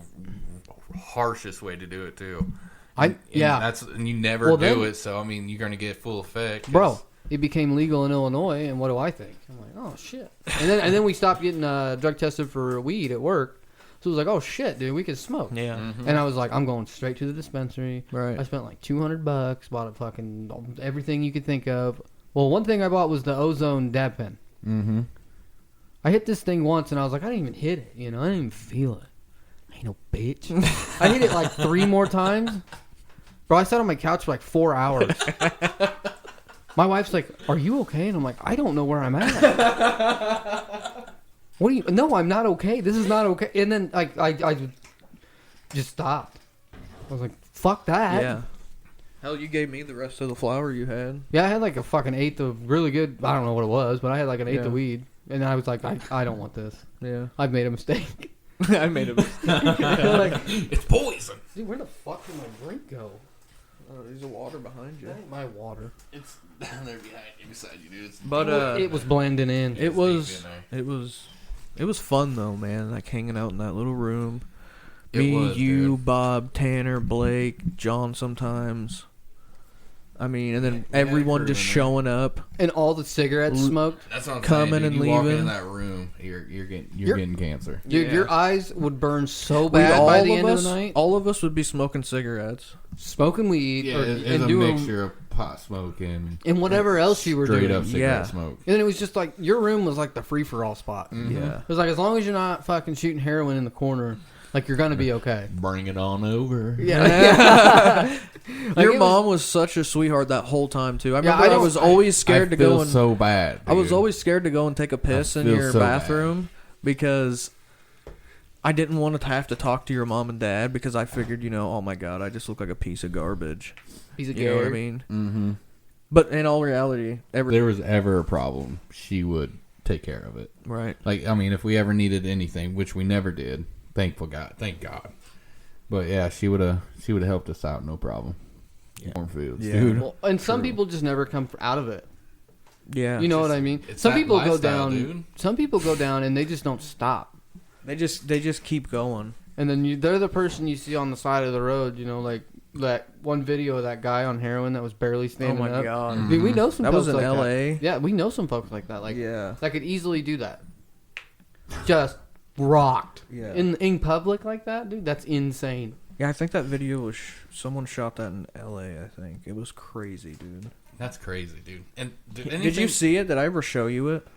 Speaker 3: harshest way to do it too. And you never
Speaker 2: Well,
Speaker 3: do
Speaker 2: then-
Speaker 3: it. So I mean, you're gonna get full effect, 'cause-
Speaker 2: bro. It became legal in Illinois, and what do I think? I'm like, oh shit. And then we stopped getting drug tested for weed at work. So it was like, oh shit, dude, we could smoke.
Speaker 1: Yeah.
Speaker 3: Mhm.
Speaker 2: And I was like, I'm going straight to the dispensary.
Speaker 1: Right.
Speaker 2: I spent like $200, bought a fucking everything you could think of. Well, one thing I bought was the ozone dab pen.
Speaker 3: Mm-hmm.
Speaker 2: I hit this thing once, and I was like, I didn't even hit it. You know, I didn't even feel it. I ain't no bitch. I hit it like 3 more times. Bro, I sat on my couch for like 4 hours. My wife's like, "Are you okay?" And I'm like, "I don't know where I'm at." What do you? No, I'm not okay. This is not okay. And then like I just stopped. I was like, "Fuck that."
Speaker 1: Yeah. Hell, you gave me the rest of the flour you had.
Speaker 2: Yeah, I had like a fucking eighth of really good. I don't know what it was, but I had like an eighth
Speaker 1: Yeah.
Speaker 2: of weed, and I was like, I don't want this.
Speaker 1: Yeah.
Speaker 2: I've made a mistake.
Speaker 1: I made a mistake.
Speaker 2: Like,
Speaker 3: It's poison.
Speaker 2: dude, where the fuck did my drink go?
Speaker 1: Oh, there's a water behind you.
Speaker 2: That ain't my water.
Speaker 3: It's down there behind you, beside you, dude.
Speaker 1: But
Speaker 2: It was blending in.
Speaker 1: it was fun though, man. Like hanging out in that little room.
Speaker 3: It
Speaker 1: Me,
Speaker 3: was,
Speaker 1: you,
Speaker 3: dude.
Speaker 1: Bob, Tanner, Blake, John sometimes. I mean, and then
Speaker 3: We had a
Speaker 1: everyone
Speaker 3: crew
Speaker 1: just
Speaker 3: in there.
Speaker 1: showing up.
Speaker 2: And all the cigarettes smoked.
Speaker 3: That's what I'm
Speaker 1: Coming
Speaker 3: saying, dude.
Speaker 1: and
Speaker 3: You walk
Speaker 1: leaving.
Speaker 3: in that room, you're
Speaker 2: You're-
Speaker 3: getting cancer.
Speaker 2: Dude,
Speaker 1: Yeah.
Speaker 2: your eyes would burn so
Speaker 1: We
Speaker 2: bad
Speaker 1: all
Speaker 2: by the
Speaker 1: of
Speaker 2: end
Speaker 1: us,
Speaker 2: of the night.
Speaker 1: all of us would be smoking cigarettes.
Speaker 2: Smoking weed
Speaker 3: Yeah, it's
Speaker 2: and
Speaker 3: a
Speaker 2: doing
Speaker 3: mixture of pot smoke and
Speaker 2: whatever else you were
Speaker 3: straight
Speaker 2: doing.
Speaker 3: up cigarette
Speaker 1: Yeah.
Speaker 3: smoke.
Speaker 2: And then it was just like your room was like the free for all spot.
Speaker 3: Mhm.
Speaker 1: Yeah.
Speaker 2: It was like as long as you're not fucking shooting heroin in the corner, like you're gonna be okay.
Speaker 3: Bring it on over.
Speaker 2: Yeah. Like,
Speaker 1: Your
Speaker 2: it
Speaker 1: mom was such a sweetheart that whole time too. I
Speaker 2: Yeah,
Speaker 1: remember
Speaker 2: I
Speaker 1: I,
Speaker 2: don't-
Speaker 1: was always scared to
Speaker 3: feel
Speaker 1: go and
Speaker 3: so bad.
Speaker 1: I was
Speaker 3: dude.
Speaker 1: always scared to go and take a piss in
Speaker 3: feel
Speaker 1: your
Speaker 3: so
Speaker 1: bathroom because I didn't want to have to talk to your mom and dad because I figured, oh my god, I just look like a piece of garbage.
Speaker 2: He's a
Speaker 1: You know what I
Speaker 2: Gary.
Speaker 1: mean?
Speaker 3: Mm-hmm.
Speaker 1: But in all reality,
Speaker 3: If there was ever a problem, she would take care of it.
Speaker 1: right.
Speaker 3: Like, I mean, if we ever needed anything, which we never did, thank God. But yeah, she would have helped us out, no problem.
Speaker 1: Yeah.
Speaker 3: Cornfields,
Speaker 1: Yeah.
Speaker 3: dude.
Speaker 2: Well, and some
Speaker 3: True.
Speaker 2: people just never come out of it.
Speaker 1: Yeah.
Speaker 2: You know what I mean?
Speaker 3: it's
Speaker 2: Some
Speaker 3: that
Speaker 2: people go
Speaker 3: lifestyle,
Speaker 2: down.
Speaker 3: dude.
Speaker 2: Some people go down and they just don't stop.
Speaker 1: They just keep going.
Speaker 2: And then they're the person you see on the side of the road. Like that one video of that guy on heroin that was barely standing
Speaker 1: Oh my
Speaker 2: up.
Speaker 1: god.
Speaker 2: I mean, we know some
Speaker 1: That
Speaker 2: folks
Speaker 1: was in
Speaker 2: like
Speaker 1: LA.
Speaker 2: that. Yeah, we know some folks like that. Like
Speaker 1: Yeah.
Speaker 2: that could easily do that. Just rocked.
Speaker 1: Yeah.
Speaker 2: In public like that, dude. That's insane.
Speaker 1: Yeah, I think that video was someone shot that in LA, I think. It was crazy, dude.
Speaker 3: That's crazy, dude. And
Speaker 1: Did you see it? Did I ever show you it?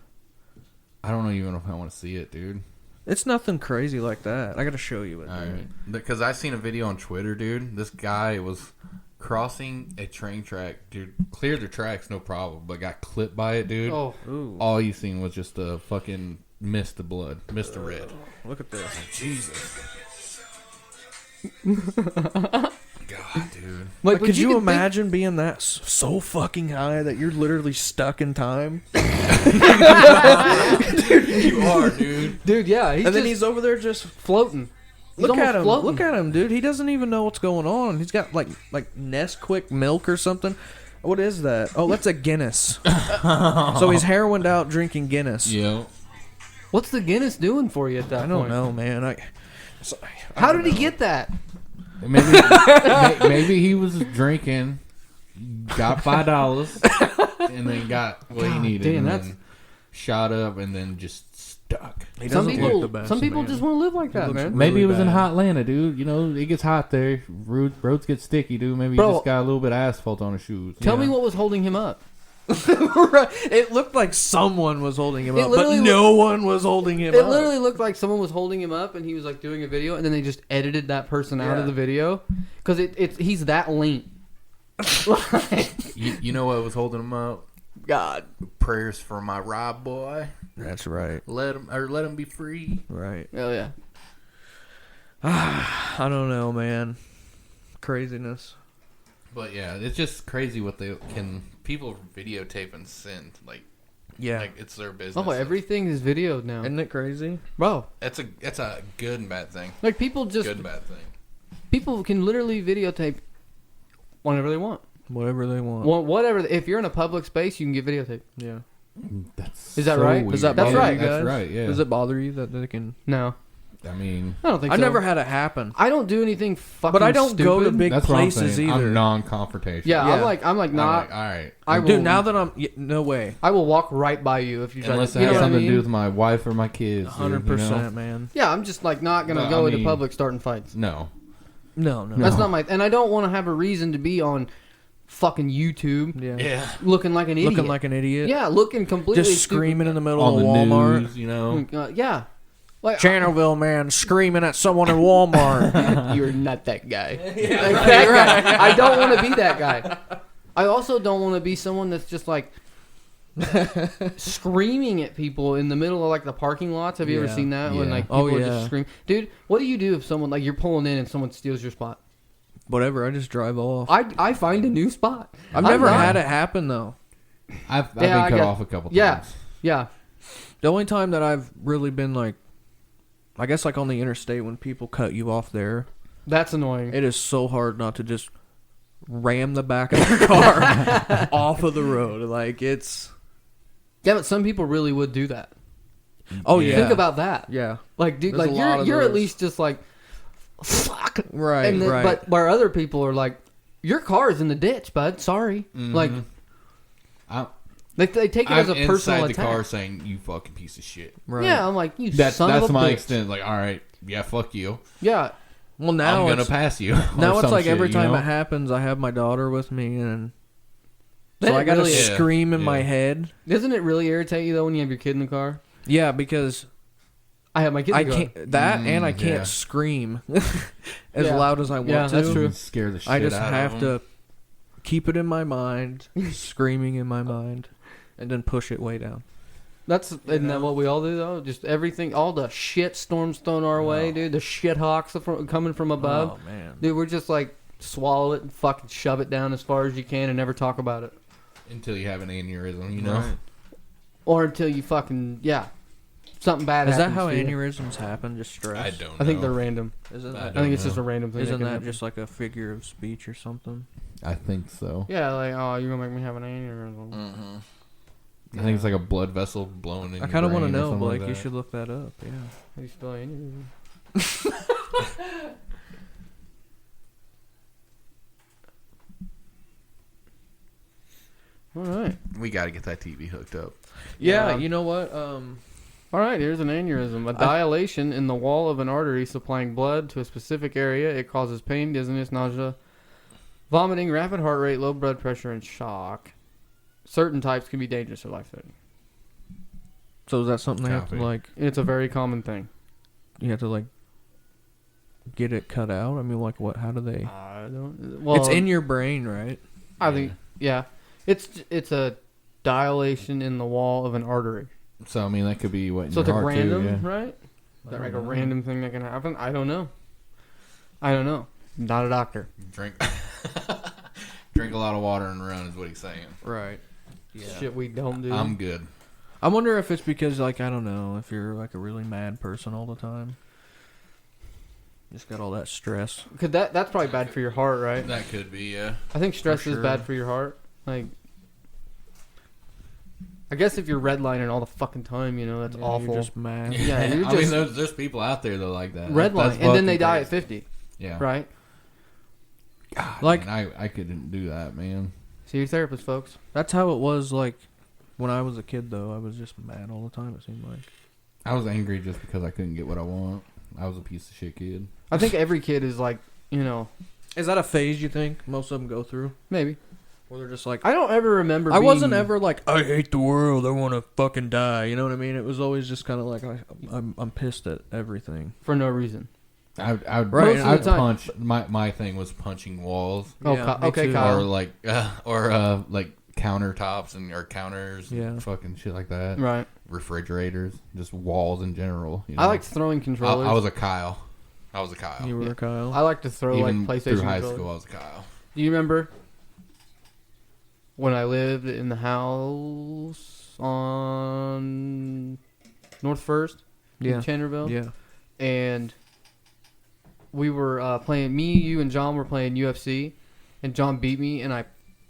Speaker 3: I don't know even if I want to see it, dude.
Speaker 1: It's nothing crazy like that. I got to show you it.
Speaker 3: All
Speaker 1: dude.
Speaker 3: right, because I seen a video on Twitter, dude. This guy was crossing a train track, dude. Cleared the tracks, no problem, but got clipped by it, dude.
Speaker 2: Oh,
Speaker 1: Ooh.
Speaker 3: All you seen was just a fucking mist of blood, mist of red.
Speaker 1: Look at this.
Speaker 3: Jesus. God, dude.
Speaker 1: Like, could you
Speaker 2: think-
Speaker 1: imagine being that so fucking high that you're literally stuck in time?
Speaker 3: You are, dude.
Speaker 2: dude? Yeah,
Speaker 1: And then he's over there just
Speaker 2: floating. He's
Speaker 1: look at
Speaker 2: almost
Speaker 1: him.
Speaker 2: floating.
Speaker 1: Look at him, dude. He doesn't even know what's going on. He's got like Nesquik milk or something. What is that? Oh, that's a Guinness. So he's heroined out drinking Guinness.
Speaker 3: Yo.
Speaker 2: What's the Guinness doing for you at that
Speaker 1: I don't
Speaker 2: point?
Speaker 1: know, man.
Speaker 2: How did he get that?
Speaker 3: Maybe he was drinking, got $5, and then got what he
Speaker 2: God
Speaker 3: needed,
Speaker 2: damn,
Speaker 3: and
Speaker 2: that's-
Speaker 3: then shot up, and then just stuck.
Speaker 1: He
Speaker 2: Some
Speaker 1: doesn't
Speaker 2: people,
Speaker 1: look the best,
Speaker 2: some people
Speaker 1: man.
Speaker 2: just want to live like that,
Speaker 1: looks
Speaker 2: man.
Speaker 3: Maybe
Speaker 1: really
Speaker 3: it was in
Speaker 1: bad.
Speaker 3: hot Atlanta, dude. It gets hot there. Roads get sticky, dude. Maybe
Speaker 2: Bro.
Speaker 3: he just got a little bit of asphalt on his shoes.
Speaker 2: Tell
Speaker 1: Yeah.
Speaker 2: me what was holding him up.
Speaker 1: Right. It looked like someone was holding him
Speaker 2: It
Speaker 1: up, but
Speaker 2: literally
Speaker 1: no one was holding him
Speaker 2: It
Speaker 1: up.
Speaker 2: literally looked like someone was holding him up, and he was like doing a video, and then they just edited that person out of
Speaker 1: Yeah.
Speaker 2: the video because he's that lean.
Speaker 4: You know what was holding him up?
Speaker 1: God.
Speaker 4: Prayers for my Rob boy.
Speaker 1: That's right.
Speaker 4: Let him be free.
Speaker 1: Right.
Speaker 2: Oh yeah.
Speaker 1: I don't know, man. Craziness.
Speaker 3: But yeah, it's just crazy what they can.
Speaker 4: People videotape and send
Speaker 1: Yeah.
Speaker 4: like it's their business.
Speaker 2: Oh, everything is videoed now,
Speaker 1: Isn't it crazy?
Speaker 2: bro.
Speaker 4: That's a good and bad thing.
Speaker 2: Like people just
Speaker 4: Good and bad thing.
Speaker 2: people can literally videotape whenever they want.
Speaker 1: Whatever they want.
Speaker 2: Well, whatever. If you're in a public space, you can get videotaped.
Speaker 1: Yeah.
Speaker 3: That's
Speaker 2: Is that right?
Speaker 3: weird.
Speaker 1: Does that
Speaker 2: That's
Speaker 1: bother
Speaker 2: right.
Speaker 1: you guys?
Speaker 3: That's right. Yeah.
Speaker 1: Does it bother you that they can?
Speaker 2: No,
Speaker 3: I mean,
Speaker 2: I don't think
Speaker 1: I
Speaker 2: so.
Speaker 1: never had it happen.
Speaker 2: I don't do anything fucking.
Speaker 1: But I don't go to
Speaker 2: stupid.
Speaker 1: big
Speaker 3: that's what I'm
Speaker 1: places
Speaker 3: saying.
Speaker 1: either.
Speaker 3: I'm non-confrontational.
Speaker 2: Yeah,
Speaker 1: Yeah.
Speaker 2: I'm like
Speaker 3: I'm
Speaker 2: not.
Speaker 3: like, all right.
Speaker 2: I will,
Speaker 1: Dude, now that I'm... no way.
Speaker 2: I will walk right by you if you try
Speaker 3: Unless
Speaker 2: to.
Speaker 3: it
Speaker 2: You know
Speaker 3: has
Speaker 2: what I
Speaker 3: something to
Speaker 2: mean?
Speaker 3: do with my wife or my kids.
Speaker 1: 100%, man.
Speaker 2: Yeah, I'm just like not gonna
Speaker 3: But,
Speaker 2: go
Speaker 3: I
Speaker 2: into
Speaker 3: mean-
Speaker 2: public starting fights.
Speaker 3: No.
Speaker 1: No.
Speaker 2: That's not my. And I don't want to have a reason to be on fucking YouTube
Speaker 1: Yeah.
Speaker 4: Yeah.
Speaker 2: looking like an idiot.
Speaker 1: Looking like an idiot.
Speaker 2: yeah, looking completely
Speaker 1: Just
Speaker 2: stupid.
Speaker 1: screaming in the middle
Speaker 3: On
Speaker 1: of
Speaker 3: the
Speaker 1: Walmart.
Speaker 3: news, you know.
Speaker 2: Yeah, like
Speaker 1: Channelville man screaming at someone in Walmart.
Speaker 2: you're not that guy. Like, that guy. I don't want to be that guy. I also don't want to be someone that's just like screaming at people in the middle of like the parking lots. Have you ever
Speaker 1: Yeah.
Speaker 2: seen that? When
Speaker 3: Yeah.
Speaker 2: like people
Speaker 1: Oh,
Speaker 2: are
Speaker 1: yeah.
Speaker 2: just scream, dude. What do you do if someone like you're pulling in and someone steals your spot?
Speaker 1: Whatever, I just drive off.
Speaker 2: I find a new spot.
Speaker 1: I've
Speaker 2: I'm
Speaker 1: never
Speaker 2: not-
Speaker 1: had it happen, though.
Speaker 3: I've
Speaker 2: Yeah, I
Speaker 3: been cut
Speaker 2: guess-
Speaker 3: off a couple
Speaker 2: Yeah.
Speaker 3: times.
Speaker 2: Yeah,
Speaker 1: The only time that I've really been like, I guess like on the interstate when people cut you off there,
Speaker 2: that's annoying.
Speaker 1: it is so hard not to just ram the back of the car off of the road. Like it's...
Speaker 2: Yeah, but some people really would do that.
Speaker 1: Oh, yeah.
Speaker 2: Think about that.
Speaker 1: Yeah.
Speaker 2: Like, dude,
Speaker 1: There's
Speaker 2: like
Speaker 1: a lot of
Speaker 2: you're at
Speaker 1: those.
Speaker 2: least just like, fuck.
Speaker 1: Right,
Speaker 2: And then,
Speaker 1: right.
Speaker 2: But where other people are like, your car is in the ditch, bud. Sorry. Like,
Speaker 3: I,
Speaker 2: they take it
Speaker 3: I'm
Speaker 2: as a personal
Speaker 3: inside the
Speaker 2: attack.
Speaker 3: car saying, "You fucking piece of shit."
Speaker 1: Right.
Speaker 2: Yeah, I'm like, you
Speaker 3: That's
Speaker 2: son of a
Speaker 3: my
Speaker 2: bitch.
Speaker 3: extent. Like, all right, yeah, fuck you.
Speaker 2: Yeah.
Speaker 1: Well, now
Speaker 3: I'm gonna
Speaker 1: it's,
Speaker 3: pass you.
Speaker 1: now
Speaker 3: or
Speaker 1: it's
Speaker 3: some
Speaker 1: like
Speaker 3: shit,
Speaker 1: every
Speaker 3: you
Speaker 1: time
Speaker 3: know?
Speaker 1: it happens, I have my daughter with me, and
Speaker 2: That
Speaker 1: so I gotta
Speaker 2: really-
Speaker 1: scream in my
Speaker 3: Yeah.
Speaker 1: head.
Speaker 2: Doesn't it really irritate you though when you have your kid in the car?
Speaker 1: Yeah, because
Speaker 2: I have my kid in
Speaker 1: I
Speaker 2: the car.
Speaker 1: can't that, and I can't
Speaker 3: yeah.
Speaker 1: scream as
Speaker 2: Yeah.
Speaker 1: loud as I want
Speaker 2: Yeah,
Speaker 1: to.
Speaker 2: that's true.
Speaker 3: Scare the shit
Speaker 1: I just
Speaker 3: out
Speaker 1: have
Speaker 3: of them.
Speaker 1: to keep it in my mind, screaming in my mind, and then push it way down.
Speaker 2: Isn't that what we all do though? Just everything, all the shit storms thrown our way, dude. The shit hawks coming from above.
Speaker 1: Oh man,
Speaker 2: Dude, we're just like swallow it and fucking shove it down as far as you can and never talk about it.
Speaker 3: until you have an aneurysm, you know.
Speaker 1: Right.
Speaker 2: Or until you fucking something bad
Speaker 1: Is that
Speaker 2: happens
Speaker 1: how
Speaker 2: to you.
Speaker 1: aneurysms happen? Just stress?
Speaker 3: I don't.
Speaker 2: I think
Speaker 3: know.
Speaker 2: they're random.
Speaker 1: Isn't
Speaker 3: I
Speaker 1: that,
Speaker 2: I think it's
Speaker 3: know.
Speaker 2: just a random thing.
Speaker 1: isn't
Speaker 2: can
Speaker 1: that
Speaker 2: happen.
Speaker 1: just like a figure of speech or something?
Speaker 3: I think so.
Speaker 2: Yeah, like, oh, you're gonna make me have an aneurysm.
Speaker 4: Mm-hmm.
Speaker 3: I think it's like a blood vessel blowing in.
Speaker 1: I kind of
Speaker 3: want to
Speaker 1: know,
Speaker 3: like
Speaker 1: Blake. You should look that up. Yeah.
Speaker 2: How do you spell aneurysm? All right.
Speaker 4: We got to get that TV hooked up.
Speaker 1: Yeah.
Speaker 2: Yeah.
Speaker 1: You know what?
Speaker 2: All right, here's an aneurysm. A dilation in the wall of an artery supplying blood to a specific area. It causes pain, dizziness, nausea, vomiting, rapid heart rate, low blood pressure, and shock. Certain types can be dangerous or life-threatening.
Speaker 1: So is that something they have to
Speaker 3: Copy.
Speaker 1: like?
Speaker 2: It's a very common thing.
Speaker 1: You have to like get it cut out. I mean, like what? How do they?
Speaker 2: I don't. Well,
Speaker 1: It's in your brain, right?
Speaker 2: I think. Yeah, it's a dilation in the wall of an artery.
Speaker 3: So I mean, that could be what in
Speaker 2: So it's
Speaker 3: your
Speaker 2: a
Speaker 3: heart
Speaker 2: random,
Speaker 3: too. Yeah.
Speaker 2: right? Is that
Speaker 1: I
Speaker 2: like a
Speaker 1: don't know.
Speaker 2: random thing that can happen? I don't know. Not a doctor.
Speaker 3: Drink, drink a lot of water and run is what he's saying.
Speaker 1: Right. Yeah.
Speaker 2: Shit we don't do.
Speaker 3: I'm good.
Speaker 1: I wonder if it's because, like, I don't know, if you're like a really mad person all the time, just got all that stress.
Speaker 2: Cause that's probably bad for your heart, right?
Speaker 3: That could be, yeah.
Speaker 2: I think stress
Speaker 1: For
Speaker 2: is
Speaker 1: sure.
Speaker 2: bad for your heart. Like, I guess if you're redlining all the fucking time, that's
Speaker 1: Yeah,
Speaker 2: awful.
Speaker 1: You're just mad.
Speaker 2: Yeah, you're
Speaker 3: I mean,
Speaker 2: just
Speaker 3: there's people out there that like that.
Speaker 2: redlining,
Speaker 3: That's
Speaker 2: and then they
Speaker 3: fucking
Speaker 2: die at
Speaker 3: crazy.
Speaker 2: 50,
Speaker 3: Yeah.
Speaker 2: right?
Speaker 3: God,
Speaker 1: Like-
Speaker 3: man, I couldn't do that, man.
Speaker 2: See your therapist, folks.
Speaker 1: That's how it was, like, when I was a kid, though. I was just mad all the time, it seemed like.
Speaker 3: I was angry just because I couldn't get what I want. I was a piece of shit kid.
Speaker 2: I think every kid is like,
Speaker 1: Is that a phase you think most of them go through?
Speaker 2: maybe.
Speaker 1: Where they're just like,
Speaker 2: I don't ever remember.
Speaker 1: I wasn't ever like, I hate the world, I want to fucking die. You know what I mean? It was always just kind of like, I'm pissed at everything.
Speaker 2: for no reason.
Speaker 3: I would
Speaker 1: Right,
Speaker 3: I'd
Speaker 2: the time.
Speaker 3: punch. My thing was punching walls,
Speaker 2: Oh,
Speaker 1: Yeah, me
Speaker 2: okay,
Speaker 1: too.
Speaker 2: Kyle.
Speaker 3: or like countertops or counters,
Speaker 1: Yeah.
Speaker 3: and fucking shit like that.
Speaker 2: Right.
Speaker 3: Refrigerators, just walls in general. You know?
Speaker 2: I liked throwing controllers.
Speaker 3: I was a Kyle.
Speaker 1: You were Kyle.
Speaker 2: I like to throw
Speaker 3: Even
Speaker 2: like PlayStation
Speaker 3: through high
Speaker 2: controllers.
Speaker 3: school, I was a Kyle.
Speaker 2: Do you remember when I lived in the house on North First
Speaker 1: Yeah.
Speaker 2: in Chandlerville?
Speaker 1: Yeah.
Speaker 2: And we were playing. Me, you, and John were playing UFC, and John beat me, and I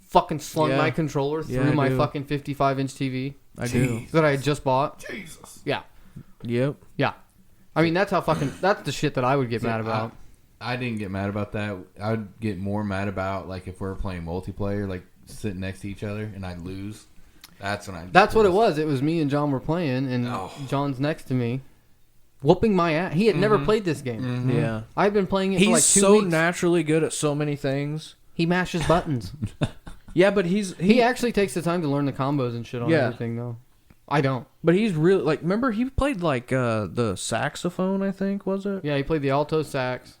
Speaker 2: fucking slung
Speaker 1: Yeah.
Speaker 2: my controller
Speaker 1: Yeah,
Speaker 2: through
Speaker 1: I
Speaker 2: my
Speaker 1: do.
Speaker 2: fucking 55-inch TV
Speaker 1: I do.
Speaker 2: that I had just bought.
Speaker 3: Jesus.
Speaker 2: Yeah,
Speaker 1: Yep.
Speaker 2: yeah. I mean, that's the shit that I would get mad about.
Speaker 3: I didn't get mad about that. I would get more mad about like if we were playing multiplayer, like sitting next to each other, and I'd lose. That's when I.
Speaker 2: That's what it was. It was me and John were playing, and
Speaker 3: Oh.
Speaker 2: John's next to me, whooping my ass. He had never played this game.
Speaker 3: Mhm.
Speaker 1: Yeah.
Speaker 2: I've been playing it for
Speaker 1: He's
Speaker 2: like 2
Speaker 1: so
Speaker 2: weeks.
Speaker 1: naturally good at so many things.
Speaker 2: He mashes buttons.
Speaker 1: Yeah, but
Speaker 2: he actually takes the time to learn the combos and shit on
Speaker 1: Yeah.
Speaker 2: everything, though. I don't.
Speaker 1: But he's really like. Remember, he played like the saxophone. I think was it.
Speaker 2: Yeah, he played the alto sax.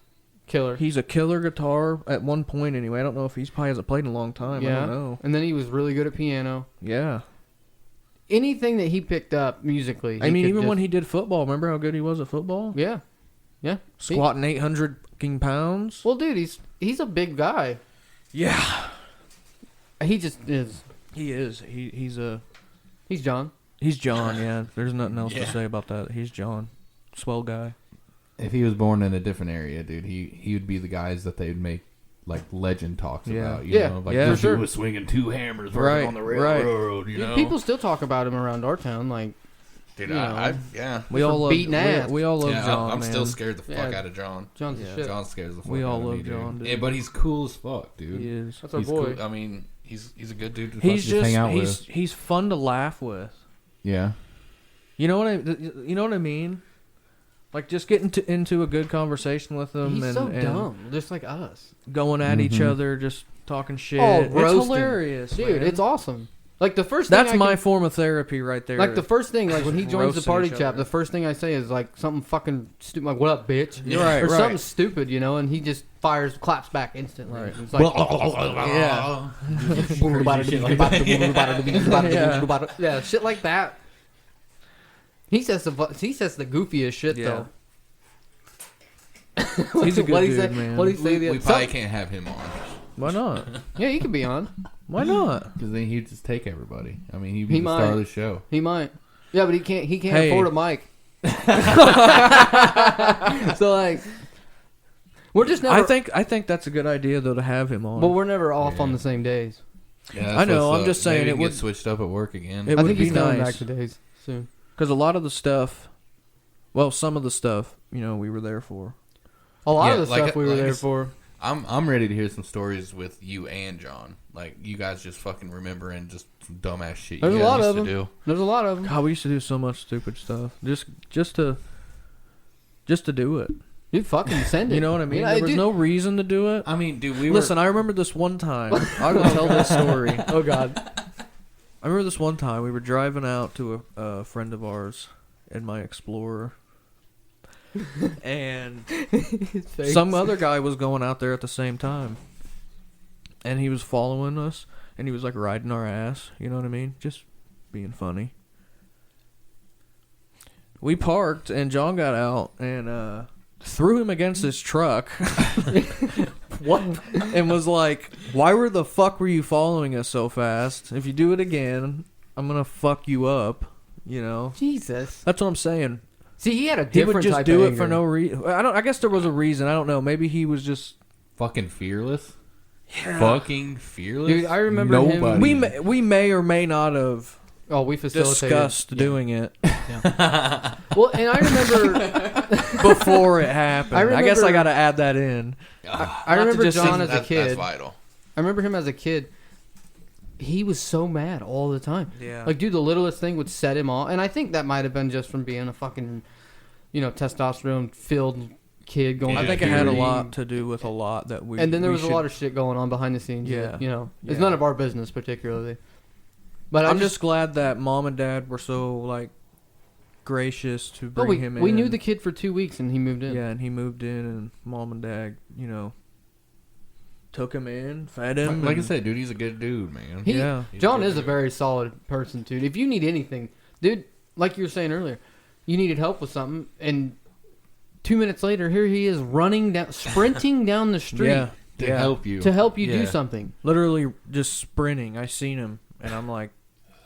Speaker 2: Killer.
Speaker 1: He's a killer guitar at one point anyway. I don't know if he's probably hasn't played in a long time. I
Speaker 2: Yeah.
Speaker 1: don't know.
Speaker 2: And then he was really good at piano.
Speaker 1: Yeah.
Speaker 2: Anything that he picked up musically.
Speaker 1: I mean, even when he did football, remember how good he was at football?
Speaker 2: Yeah. Yeah.
Speaker 1: Squatting 800 fucking pounds.
Speaker 2: Well, dude, he's a big guy.
Speaker 1: Yeah.
Speaker 2: He just is.
Speaker 1: He is. He's
Speaker 2: John.
Speaker 1: He's John. Yeah. There's nothing else
Speaker 4: Yeah.
Speaker 1: to say about that. He's John. Swell guy.
Speaker 3: If he was born in a different area, dude, he would be the guys that they'd make like legend talks
Speaker 1: Yeah.
Speaker 3: about. You
Speaker 2: Yeah.
Speaker 3: know, like
Speaker 1: Yeah.
Speaker 3: this
Speaker 2: For sure.
Speaker 3: dude was swinging 2 hammers
Speaker 1: Right,
Speaker 3: on the
Speaker 1: right.
Speaker 3: railroad. You know,
Speaker 2: People still talk about him around our town. Like,
Speaker 4: Dude,
Speaker 2: You know.
Speaker 4: yeah.
Speaker 1: We all love.
Speaker 2: beating ass.
Speaker 1: We all love
Speaker 4: Yeah,
Speaker 1: John.
Speaker 4: I'm
Speaker 1: man.
Speaker 4: still scared the fuck
Speaker 2: Yeah.
Speaker 4: out of John.
Speaker 2: John's
Speaker 1: Yeah.
Speaker 2: the shit.
Speaker 3: John scares the fuck
Speaker 1: We
Speaker 3: out
Speaker 1: all
Speaker 3: of me,
Speaker 1: love
Speaker 3: dude.
Speaker 1: John, dude.
Speaker 3: Yeah, but he's cool as fuck, dude.
Speaker 1: He is.
Speaker 2: That's our
Speaker 4: He's
Speaker 2: boy.
Speaker 4: cool. I mean, he's a good dude to
Speaker 1: He's
Speaker 3: just
Speaker 1: just.
Speaker 3: hang out
Speaker 1: He's fun to laugh with.
Speaker 3: Yeah.
Speaker 1: You know what I mean? Like just getting into a good conversation with them
Speaker 2: He's
Speaker 1: and,
Speaker 2: so
Speaker 1: and
Speaker 2: dumb, just like us.
Speaker 1: going at each
Speaker 3: Mhm.
Speaker 1: other, just talking shit.
Speaker 2: Oh,
Speaker 1: It's
Speaker 2: roasting.
Speaker 1: hilarious,
Speaker 2: Dude,
Speaker 1: man.
Speaker 2: it's awesome. Like the first
Speaker 1: That's
Speaker 2: thing
Speaker 1: my form of therapy right there.
Speaker 2: like the first thing, like when he joins the
Speaker 1: Roasting
Speaker 2: party
Speaker 1: each
Speaker 2: chat,
Speaker 1: other.
Speaker 2: the first thing I say is like something fucking stupid, like "What up, bitch?"
Speaker 1: You're right,
Speaker 2: or
Speaker 1: right.
Speaker 2: something stupid, you know, and he just claps back instantly.
Speaker 1: Right.
Speaker 2: It's like,
Speaker 1: yeah.
Speaker 2: yeah, shit like that. He says the goofiest shit
Speaker 1: Yeah.
Speaker 2: though.
Speaker 1: He's a good
Speaker 2: What'd he
Speaker 1: dude,
Speaker 2: say?
Speaker 1: man.
Speaker 2: What'd he say?
Speaker 4: We
Speaker 2: the
Speaker 4: probably can't have him on.
Speaker 1: Why not?
Speaker 2: Yeah, he could be on.
Speaker 1: Why not?
Speaker 3: Because then he'd just take everybody. I mean, he'd be
Speaker 2: He
Speaker 3: the star
Speaker 2: might.
Speaker 3: of the show.
Speaker 2: He might. Yeah, but he can't. He can't
Speaker 1: Hey.
Speaker 2: afford a mic. So like, we're just never.
Speaker 1: I think that's a good idea though to have him on.
Speaker 2: but we're never off
Speaker 3: Yeah.
Speaker 2: on the same days.
Speaker 3: Yeah,
Speaker 1: I know,
Speaker 3: what's
Speaker 1: I'm
Speaker 3: up.
Speaker 1: just saying
Speaker 3: Maybe
Speaker 1: it
Speaker 3: he
Speaker 1: would-
Speaker 3: get switched up at work again.
Speaker 1: It
Speaker 2: I
Speaker 1: would
Speaker 2: think
Speaker 1: be
Speaker 2: he's coming
Speaker 1: nice.
Speaker 2: back to days soon.
Speaker 1: Because a lot of the stuff, well, some of the stuff, we were there for.
Speaker 2: A lot
Speaker 4: Yeah,
Speaker 2: of the
Speaker 4: like-
Speaker 2: stuff we were
Speaker 4: like
Speaker 2: there
Speaker 4: it's-
Speaker 2: for.
Speaker 3: I'm ready to hear some stories with you and John. Like you guys just fucking remembering just some dumbass shit
Speaker 2: There's
Speaker 3: you
Speaker 2: a lot
Speaker 3: guys
Speaker 2: of
Speaker 3: used to
Speaker 2: them.
Speaker 3: do.
Speaker 2: There's a lot of them.
Speaker 1: God, we used to do so much stupid stuff just to do it.
Speaker 2: You fucking send it.
Speaker 1: You know what I mean?
Speaker 2: Yeah,
Speaker 1: There was
Speaker 2: dude.
Speaker 1: no reason to do it.
Speaker 3: I mean, dude, we
Speaker 1: Listen, I remember this one time. I will tell this story.
Speaker 2: Oh God.
Speaker 1: I remember this one time we were driving out to a friend of ours in my Explorer, and some other guy was going out there at the same time, and he was following us, and he was like riding our ass. You know what I mean? Just being funny. We parked, and John got out and threw him against his truck.
Speaker 2: What?
Speaker 1: And was like, "Why the fuck were you following us so fast? If you do it again, I'm gonna fuck you up." You know,
Speaker 2: Jesus.
Speaker 1: that's what I'm saying.
Speaker 2: See, he had a
Speaker 1: He would
Speaker 2: different
Speaker 1: just
Speaker 2: type
Speaker 1: do
Speaker 2: of
Speaker 1: it for
Speaker 2: anger.
Speaker 1: no reason. I guess there was a reason. I don't know. Maybe he was just.
Speaker 3: fucking fearless.
Speaker 1: Yeah.
Speaker 3: Fucking fearless.
Speaker 2: Dude, I remember him-
Speaker 3: Nobody.
Speaker 1: We may or may not have
Speaker 2: Oh, we facilitated.
Speaker 1: discussed doing it
Speaker 2: Well, and I remember.
Speaker 1: before it happened. I guess I
Speaker 2: remember-
Speaker 1: got to add that in.
Speaker 2: I
Speaker 1: Not to
Speaker 2: remember
Speaker 1: just
Speaker 2: John
Speaker 1: say
Speaker 2: as a
Speaker 4: That's
Speaker 2: kid.
Speaker 4: vital.
Speaker 2: I remember him as a kid. He was so mad all the time.
Speaker 1: Yeah.
Speaker 2: Like, dude, the littlest thing would set him off. And I think that might have been just from being a fucking, testosterone-filled kid going.
Speaker 4: Yeah,
Speaker 1: I think
Speaker 2: to
Speaker 1: it had a
Speaker 2: puberty.
Speaker 1: lot to do with a lot that we.
Speaker 2: And then there
Speaker 1: we
Speaker 2: was a
Speaker 1: should-
Speaker 2: lot of shit going on behind the scenes.
Speaker 1: Yeah.
Speaker 2: that, it's
Speaker 1: Yeah.
Speaker 2: none of our business particularly. But
Speaker 1: I'm just glad that mom and dad were so like gracious to
Speaker 2: But
Speaker 1: bring him in.
Speaker 2: we knew the kid for 2 weeks and he moved in.
Speaker 1: Yeah, and he moved in, and mom and dad, took him in, fed him.
Speaker 4: Like I
Speaker 1: and-
Speaker 4: said, dude, he's a good dude, man.
Speaker 1: Yeah.
Speaker 2: John is a very solid person, dude. If you need anything, dude, like you were saying earlier, you needed help with something, and 2 minutes later, here he is sprinting down the street
Speaker 1: Yeah,
Speaker 3: To
Speaker 1: yeah.
Speaker 3: help you.
Speaker 2: to help you
Speaker 4: Yeah.
Speaker 2: do something.
Speaker 1: Literally just sprinting. I seen him, and I'm like,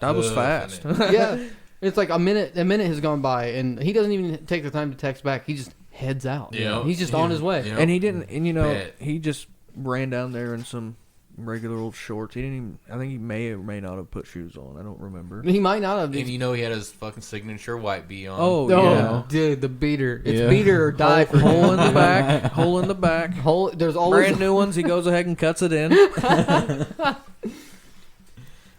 Speaker 1: that was
Speaker 4: Ugh,
Speaker 1: fast.
Speaker 2: Yeah, it's like a minute has gone by, and he doesn't even take the time to text back. He just heads out.
Speaker 4: Yeah.
Speaker 2: He's just on his way.
Speaker 4: Yeah.
Speaker 1: And he didn't, and
Speaker 4: Bet.
Speaker 1: he just ran down there in some regular old shorts. He didn't even. I think he may or may not have put shoes on. I don't remember.
Speaker 2: He might not have.
Speaker 4: And he had his fucking signature white bee on.
Speaker 1: Oh,
Speaker 2: Oh,
Speaker 1: yeah.
Speaker 2: dude, the beater. It's
Speaker 3: Yeah.
Speaker 2: beater or die for
Speaker 1: Hole
Speaker 2: him.
Speaker 1: in the back. Hole in the back.
Speaker 2: There's always
Speaker 1: Brand new ones. He goes ahead and cuts it in.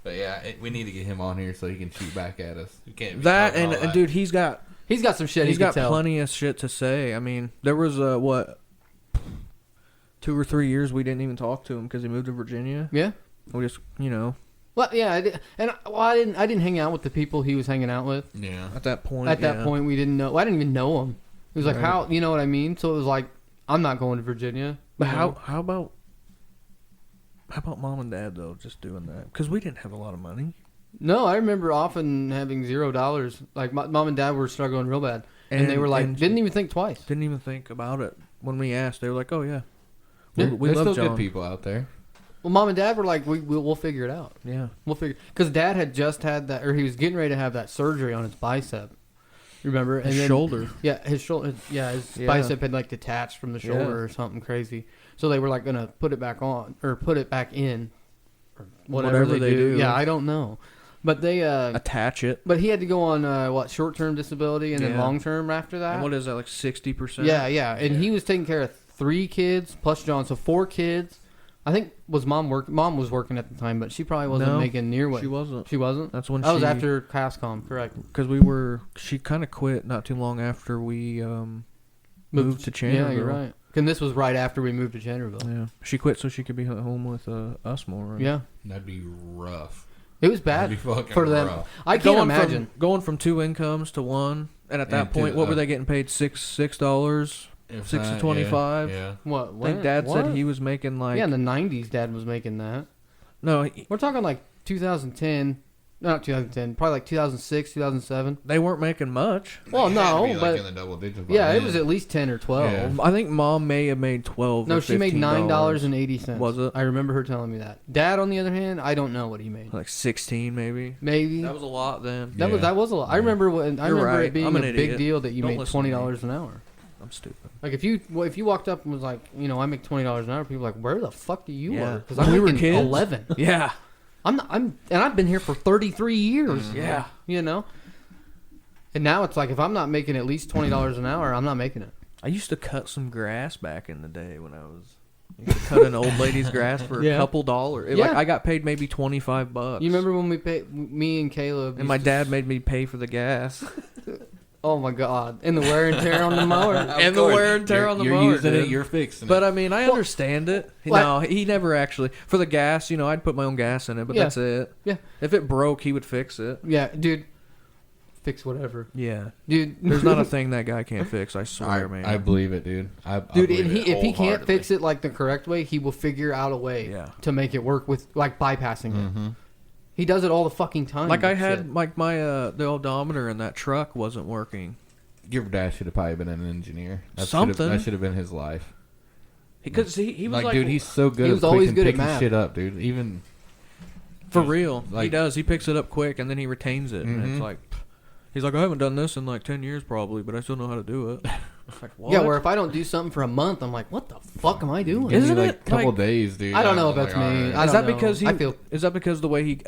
Speaker 3: But yeah, we need to get him on here so he can shoot back at us.
Speaker 4: You can't be
Speaker 1: That
Speaker 4: talking
Speaker 1: and,
Speaker 4: all
Speaker 1: and
Speaker 4: that.
Speaker 1: dude, he's got
Speaker 2: some shit.
Speaker 1: he's
Speaker 2: he can
Speaker 1: got
Speaker 2: tell.
Speaker 1: plenty of shit to say. I mean, there was 2 or 3 years we didn't even talk to him because he moved to Virginia.
Speaker 2: Yeah.
Speaker 1: We just
Speaker 2: Well, yeah, I did, and I didn't hang out with the people he was hanging out with.
Speaker 4: Yeah.
Speaker 1: at that point.
Speaker 2: At that point, we didn't know. I didn't even know him. It was like,
Speaker 1: Right.
Speaker 2: how, you know what I mean? So it was like, I'm not going to Virginia.
Speaker 1: But
Speaker 2: you know?
Speaker 1: how about mom and dad though? Just doing that because we didn't have a lot of money.
Speaker 2: No, I remember often having $0. Like my mom and dad were struggling real bad, and they were like,
Speaker 1: and
Speaker 2: didn't even think twice.
Speaker 1: didn't even think about it when we asked. They were like, "Oh yeah,
Speaker 2: Yeah,
Speaker 1: we
Speaker 3: There's
Speaker 1: love
Speaker 3: still
Speaker 1: John."
Speaker 3: good people out there.
Speaker 2: Well, mom and dad were like, we'll figure it out.
Speaker 1: Yeah,
Speaker 2: We'll figure, because dad had just had that, or he was getting ready to have that surgery on his bicep. Remember?
Speaker 1: his
Speaker 2: then-
Speaker 1: shoulder.
Speaker 2: Yeah, his shoulder. Yeah, his
Speaker 1: Yeah.
Speaker 2: bicep had like detached from the shoulder
Speaker 1: Yeah.
Speaker 2: or something crazy. So they were like gonna put it back on or put it back in, or whatever, they do. Yeah, I don't know, but they.
Speaker 1: Attach it.
Speaker 2: But he had to go on short-term disability and then
Speaker 1: Yeah.
Speaker 2: long-term after that.
Speaker 1: And what is that, like 60%?
Speaker 2: Yeah, and he was taking care of 3 kids plus John, so 4 kids. I think mom was working at the time, but she probably wasn't
Speaker 1: No,
Speaker 2: making near what
Speaker 1: she wasn't.
Speaker 2: She wasn't.
Speaker 1: That's when
Speaker 2: That was
Speaker 1: she-
Speaker 2: after Cascom, correct?
Speaker 1: Because she kind of quit not too long after we moved to Chandlerville.
Speaker 2: Yeah, you're right. And this was right after we moved to Chandlerville.
Speaker 1: Yeah, she quit so she could be at home with us more. Right?
Speaker 2: Yeah,
Speaker 4: That'd be rough.
Speaker 2: it was bad
Speaker 4: That'd be fucking
Speaker 2: for them.
Speaker 4: rough.
Speaker 2: I can't imagine.
Speaker 1: going from 2 incomes to 1, and at that
Speaker 3: And to
Speaker 1: point, what were
Speaker 3: the-
Speaker 1: they getting paid? $6.
Speaker 4: If
Speaker 1: 6 to
Speaker 4: that,
Speaker 1: 25.
Speaker 4: Yeah.
Speaker 2: What?
Speaker 1: I think Dad
Speaker 2: what?
Speaker 1: said he was making like
Speaker 2: Yeah, in the '90s, Dad was making that.
Speaker 1: no,
Speaker 2: We're talking like 2010, not 2010, probably like 2006, 2007.
Speaker 1: they weren't making much.
Speaker 2: Well,
Speaker 4: They had to
Speaker 2: no,
Speaker 4: be, like,
Speaker 2: but
Speaker 4: in the double digits by
Speaker 2: yeah, it
Speaker 4: then.
Speaker 2: was at least 10 or 12.
Speaker 4: Yeah.
Speaker 1: I think Mom may have made 12.
Speaker 2: No,
Speaker 1: or
Speaker 2: she made
Speaker 1: $15.
Speaker 2: $9.80.
Speaker 1: Was it?
Speaker 2: I remember her telling me that. Dad, on the other hand, I don't know what he made.
Speaker 1: Like 16, maybe.
Speaker 2: Maybe
Speaker 1: That was a lot then.
Speaker 2: that was a lot. I remember
Speaker 1: You're right.
Speaker 2: it being
Speaker 1: I'm an
Speaker 2: a big
Speaker 1: idiot.
Speaker 2: deal that you
Speaker 1: Don't
Speaker 2: made
Speaker 1: listen to me.
Speaker 2: $20 an hour.
Speaker 1: I'm stupid.
Speaker 2: Like if you walked up and was like, I make $20 an hour, people were like, where the fuck do you
Speaker 1: Yeah.
Speaker 2: work? Because I'm
Speaker 1: We were
Speaker 2: making
Speaker 1: kids.
Speaker 2: 11.
Speaker 1: Yeah.
Speaker 2: And I've been here for 33 years.
Speaker 1: Yeah.
Speaker 2: And now it's like if I'm not making at least $20 an hour, I'm not making it.
Speaker 1: I used to cut some grass back in the day when I was. I used to cut an old lady's grass for
Speaker 2: Yeah.
Speaker 1: a couple dollars.
Speaker 2: Yeah.
Speaker 1: Like I got paid maybe $25.
Speaker 2: You remember when me and Caleb,
Speaker 1: And my
Speaker 2: used to-
Speaker 1: dad made me pay for the gas.
Speaker 2: Oh my god! And the wear and tear on the mower.
Speaker 1: And the wear and tear on the
Speaker 3: you're
Speaker 1: mower,
Speaker 3: using
Speaker 1: dude.
Speaker 3: it, you're fixing
Speaker 1: But
Speaker 3: it.
Speaker 1: I mean, I understand it.
Speaker 2: Well,
Speaker 1: No, he never actually. For the gas, I'd put my own gas in it, but
Speaker 2: Yeah.
Speaker 1: that's it.
Speaker 2: Yeah.
Speaker 1: If it broke, he would fix it.
Speaker 2: Yeah, dude. Fix whatever,
Speaker 1: Yeah.
Speaker 2: dude.
Speaker 1: There's not a thing that guy can't fix. I swear, man.
Speaker 3: I believe it, dude. I
Speaker 2: Dude,
Speaker 3: believe
Speaker 2: and
Speaker 3: it
Speaker 2: if he can't
Speaker 3: wholeheartedly.
Speaker 2: fix it like the correct way, he will figure out a way
Speaker 1: Yeah.
Speaker 2: to make it work with like bypassing it.
Speaker 3: Mhm.
Speaker 2: He does it all the fucking time.
Speaker 1: like I
Speaker 2: that
Speaker 1: had,
Speaker 2: shit.
Speaker 1: like my the odometer in that truck wasn't working
Speaker 3: Your dad should have probably been an engineer.
Speaker 1: Something.
Speaker 3: That should have been his life.
Speaker 1: because he was
Speaker 3: Like,
Speaker 1: like,
Speaker 3: dude, he's so good.
Speaker 2: He
Speaker 3: at
Speaker 2: was always
Speaker 3: picking-
Speaker 2: good at
Speaker 3: picking
Speaker 2: math.
Speaker 3: shit up, dude. Even
Speaker 1: for real. He
Speaker 3: like-
Speaker 1: does. He picks it up quick and then he retains it, and it's
Speaker 3: Mhm.
Speaker 1: like. He's like, I haven't done this in like 10 years probably, but I still know how to do it. It's like, what?
Speaker 2: Yeah, where if I don't do something for a month, I'm like, what the fuck am I doing?
Speaker 3: give
Speaker 1: Isn't
Speaker 3: me, like
Speaker 1: it,
Speaker 3: a couple
Speaker 1: like-
Speaker 3: days, dude.
Speaker 2: I don't know
Speaker 3: I'm
Speaker 2: if that's
Speaker 3: like,
Speaker 2: me.
Speaker 3: alright.
Speaker 2: I
Speaker 1: Is
Speaker 2: don't
Speaker 1: that
Speaker 2: know.
Speaker 1: because he?
Speaker 2: I feel-
Speaker 1: Is that because the way he,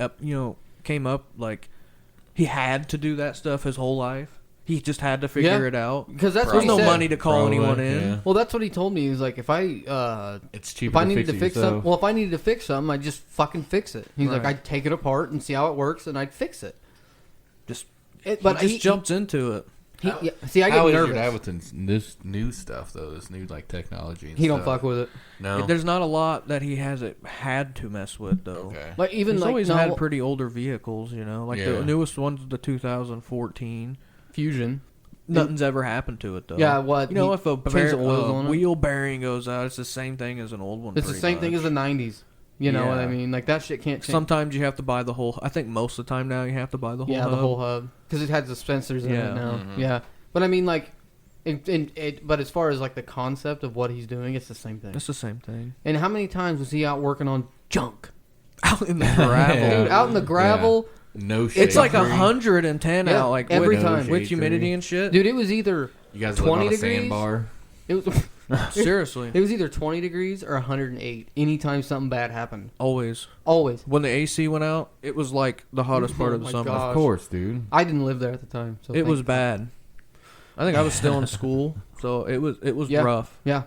Speaker 1: came up, like he had to do that stuff his whole life? He just had to figure
Speaker 2: Yeah.
Speaker 1: it out.
Speaker 2: Because that's
Speaker 1: There's
Speaker 2: what he
Speaker 1: no
Speaker 2: said.
Speaker 1: money to call
Speaker 3: Probably,
Speaker 1: anyone in.
Speaker 3: yeah.
Speaker 2: Well, that's what he told me. He was like, if I
Speaker 3: It's
Speaker 2: if
Speaker 3: cheaper
Speaker 2: I needed
Speaker 3: to
Speaker 2: to
Speaker 3: fix
Speaker 2: fix
Speaker 3: it
Speaker 2: something,
Speaker 3: yourself.
Speaker 2: well, if I needed to fix something, I'd just fucking fix it. He's like,
Speaker 1: Right.
Speaker 2: I'd take it apart and see how it works, and I'd fix it.
Speaker 1: Just
Speaker 2: But
Speaker 1: he just jumps into it.
Speaker 2: See, I get
Speaker 4: How is
Speaker 2: nervous.
Speaker 4: your dad with this new stuff though? This new like technology. And
Speaker 2: He don't
Speaker 4: stuff?
Speaker 2: fuck with it.
Speaker 4: No.
Speaker 1: There's not a lot that he hasn't had to mess with though.
Speaker 4: Okay.
Speaker 2: Like even
Speaker 1: He's
Speaker 2: like
Speaker 1: always
Speaker 2: no,
Speaker 1: had pretty older vehicles, like
Speaker 4: Yeah.
Speaker 1: the newest one's the 2014.
Speaker 2: Fusion.
Speaker 1: Nothing's ever happened to it though.
Speaker 2: Yeah, what?
Speaker 1: You know,
Speaker 2: he
Speaker 1: if a
Speaker 2: changed the oils on it.
Speaker 1: wheel bearing goes out, it's the same thing as an old one.
Speaker 2: It's the
Speaker 1: pretty
Speaker 2: same thing
Speaker 1: much.
Speaker 2: as the '90s. You know what I
Speaker 1: Yeah.
Speaker 2: mean? Like that shit can't change.
Speaker 1: Sometimes you have to buy the whole. I think most of the time now you have to buy the whole.
Speaker 2: Yeah,
Speaker 1: hub.
Speaker 2: the whole hub because it has the sensors in
Speaker 1: Yeah.
Speaker 2: it now.
Speaker 4: Mhm.
Speaker 2: Yeah, but I mean, like, but as far as like the concept of what he's doing, it's the same thing.
Speaker 1: It's the same thing.
Speaker 2: And how many times was he out working on junk?
Speaker 1: Out in the gravel.
Speaker 4: Yeah.
Speaker 2: Dude, out in the gravel,
Speaker 4: No shit.
Speaker 1: It's like
Speaker 4: Tree.
Speaker 1: 110
Speaker 2: Yeah,
Speaker 1: out, like
Speaker 2: every
Speaker 1: with,
Speaker 2: time.
Speaker 1: with humidity and shit.
Speaker 2: dude. It was either
Speaker 3: You guys
Speaker 2: 20
Speaker 3: live on a
Speaker 2: degrees?
Speaker 3: sandbar.
Speaker 2: it was
Speaker 1: Seriously,
Speaker 2: it was either 20 degrees or 108. Anytime something bad happened,
Speaker 1: always.
Speaker 2: always.
Speaker 1: When the AC went out, it was like the hottest part
Speaker 2: Oh
Speaker 1: of the
Speaker 2: my
Speaker 1: summer.
Speaker 2: gosh.
Speaker 3: Of course, dude.
Speaker 2: I didn't live there at the time, so
Speaker 1: It was
Speaker 2: thank-
Speaker 1: bad. I think I was still in school, so it was
Speaker 2: Yeah.
Speaker 1: rough.
Speaker 2: Yeah,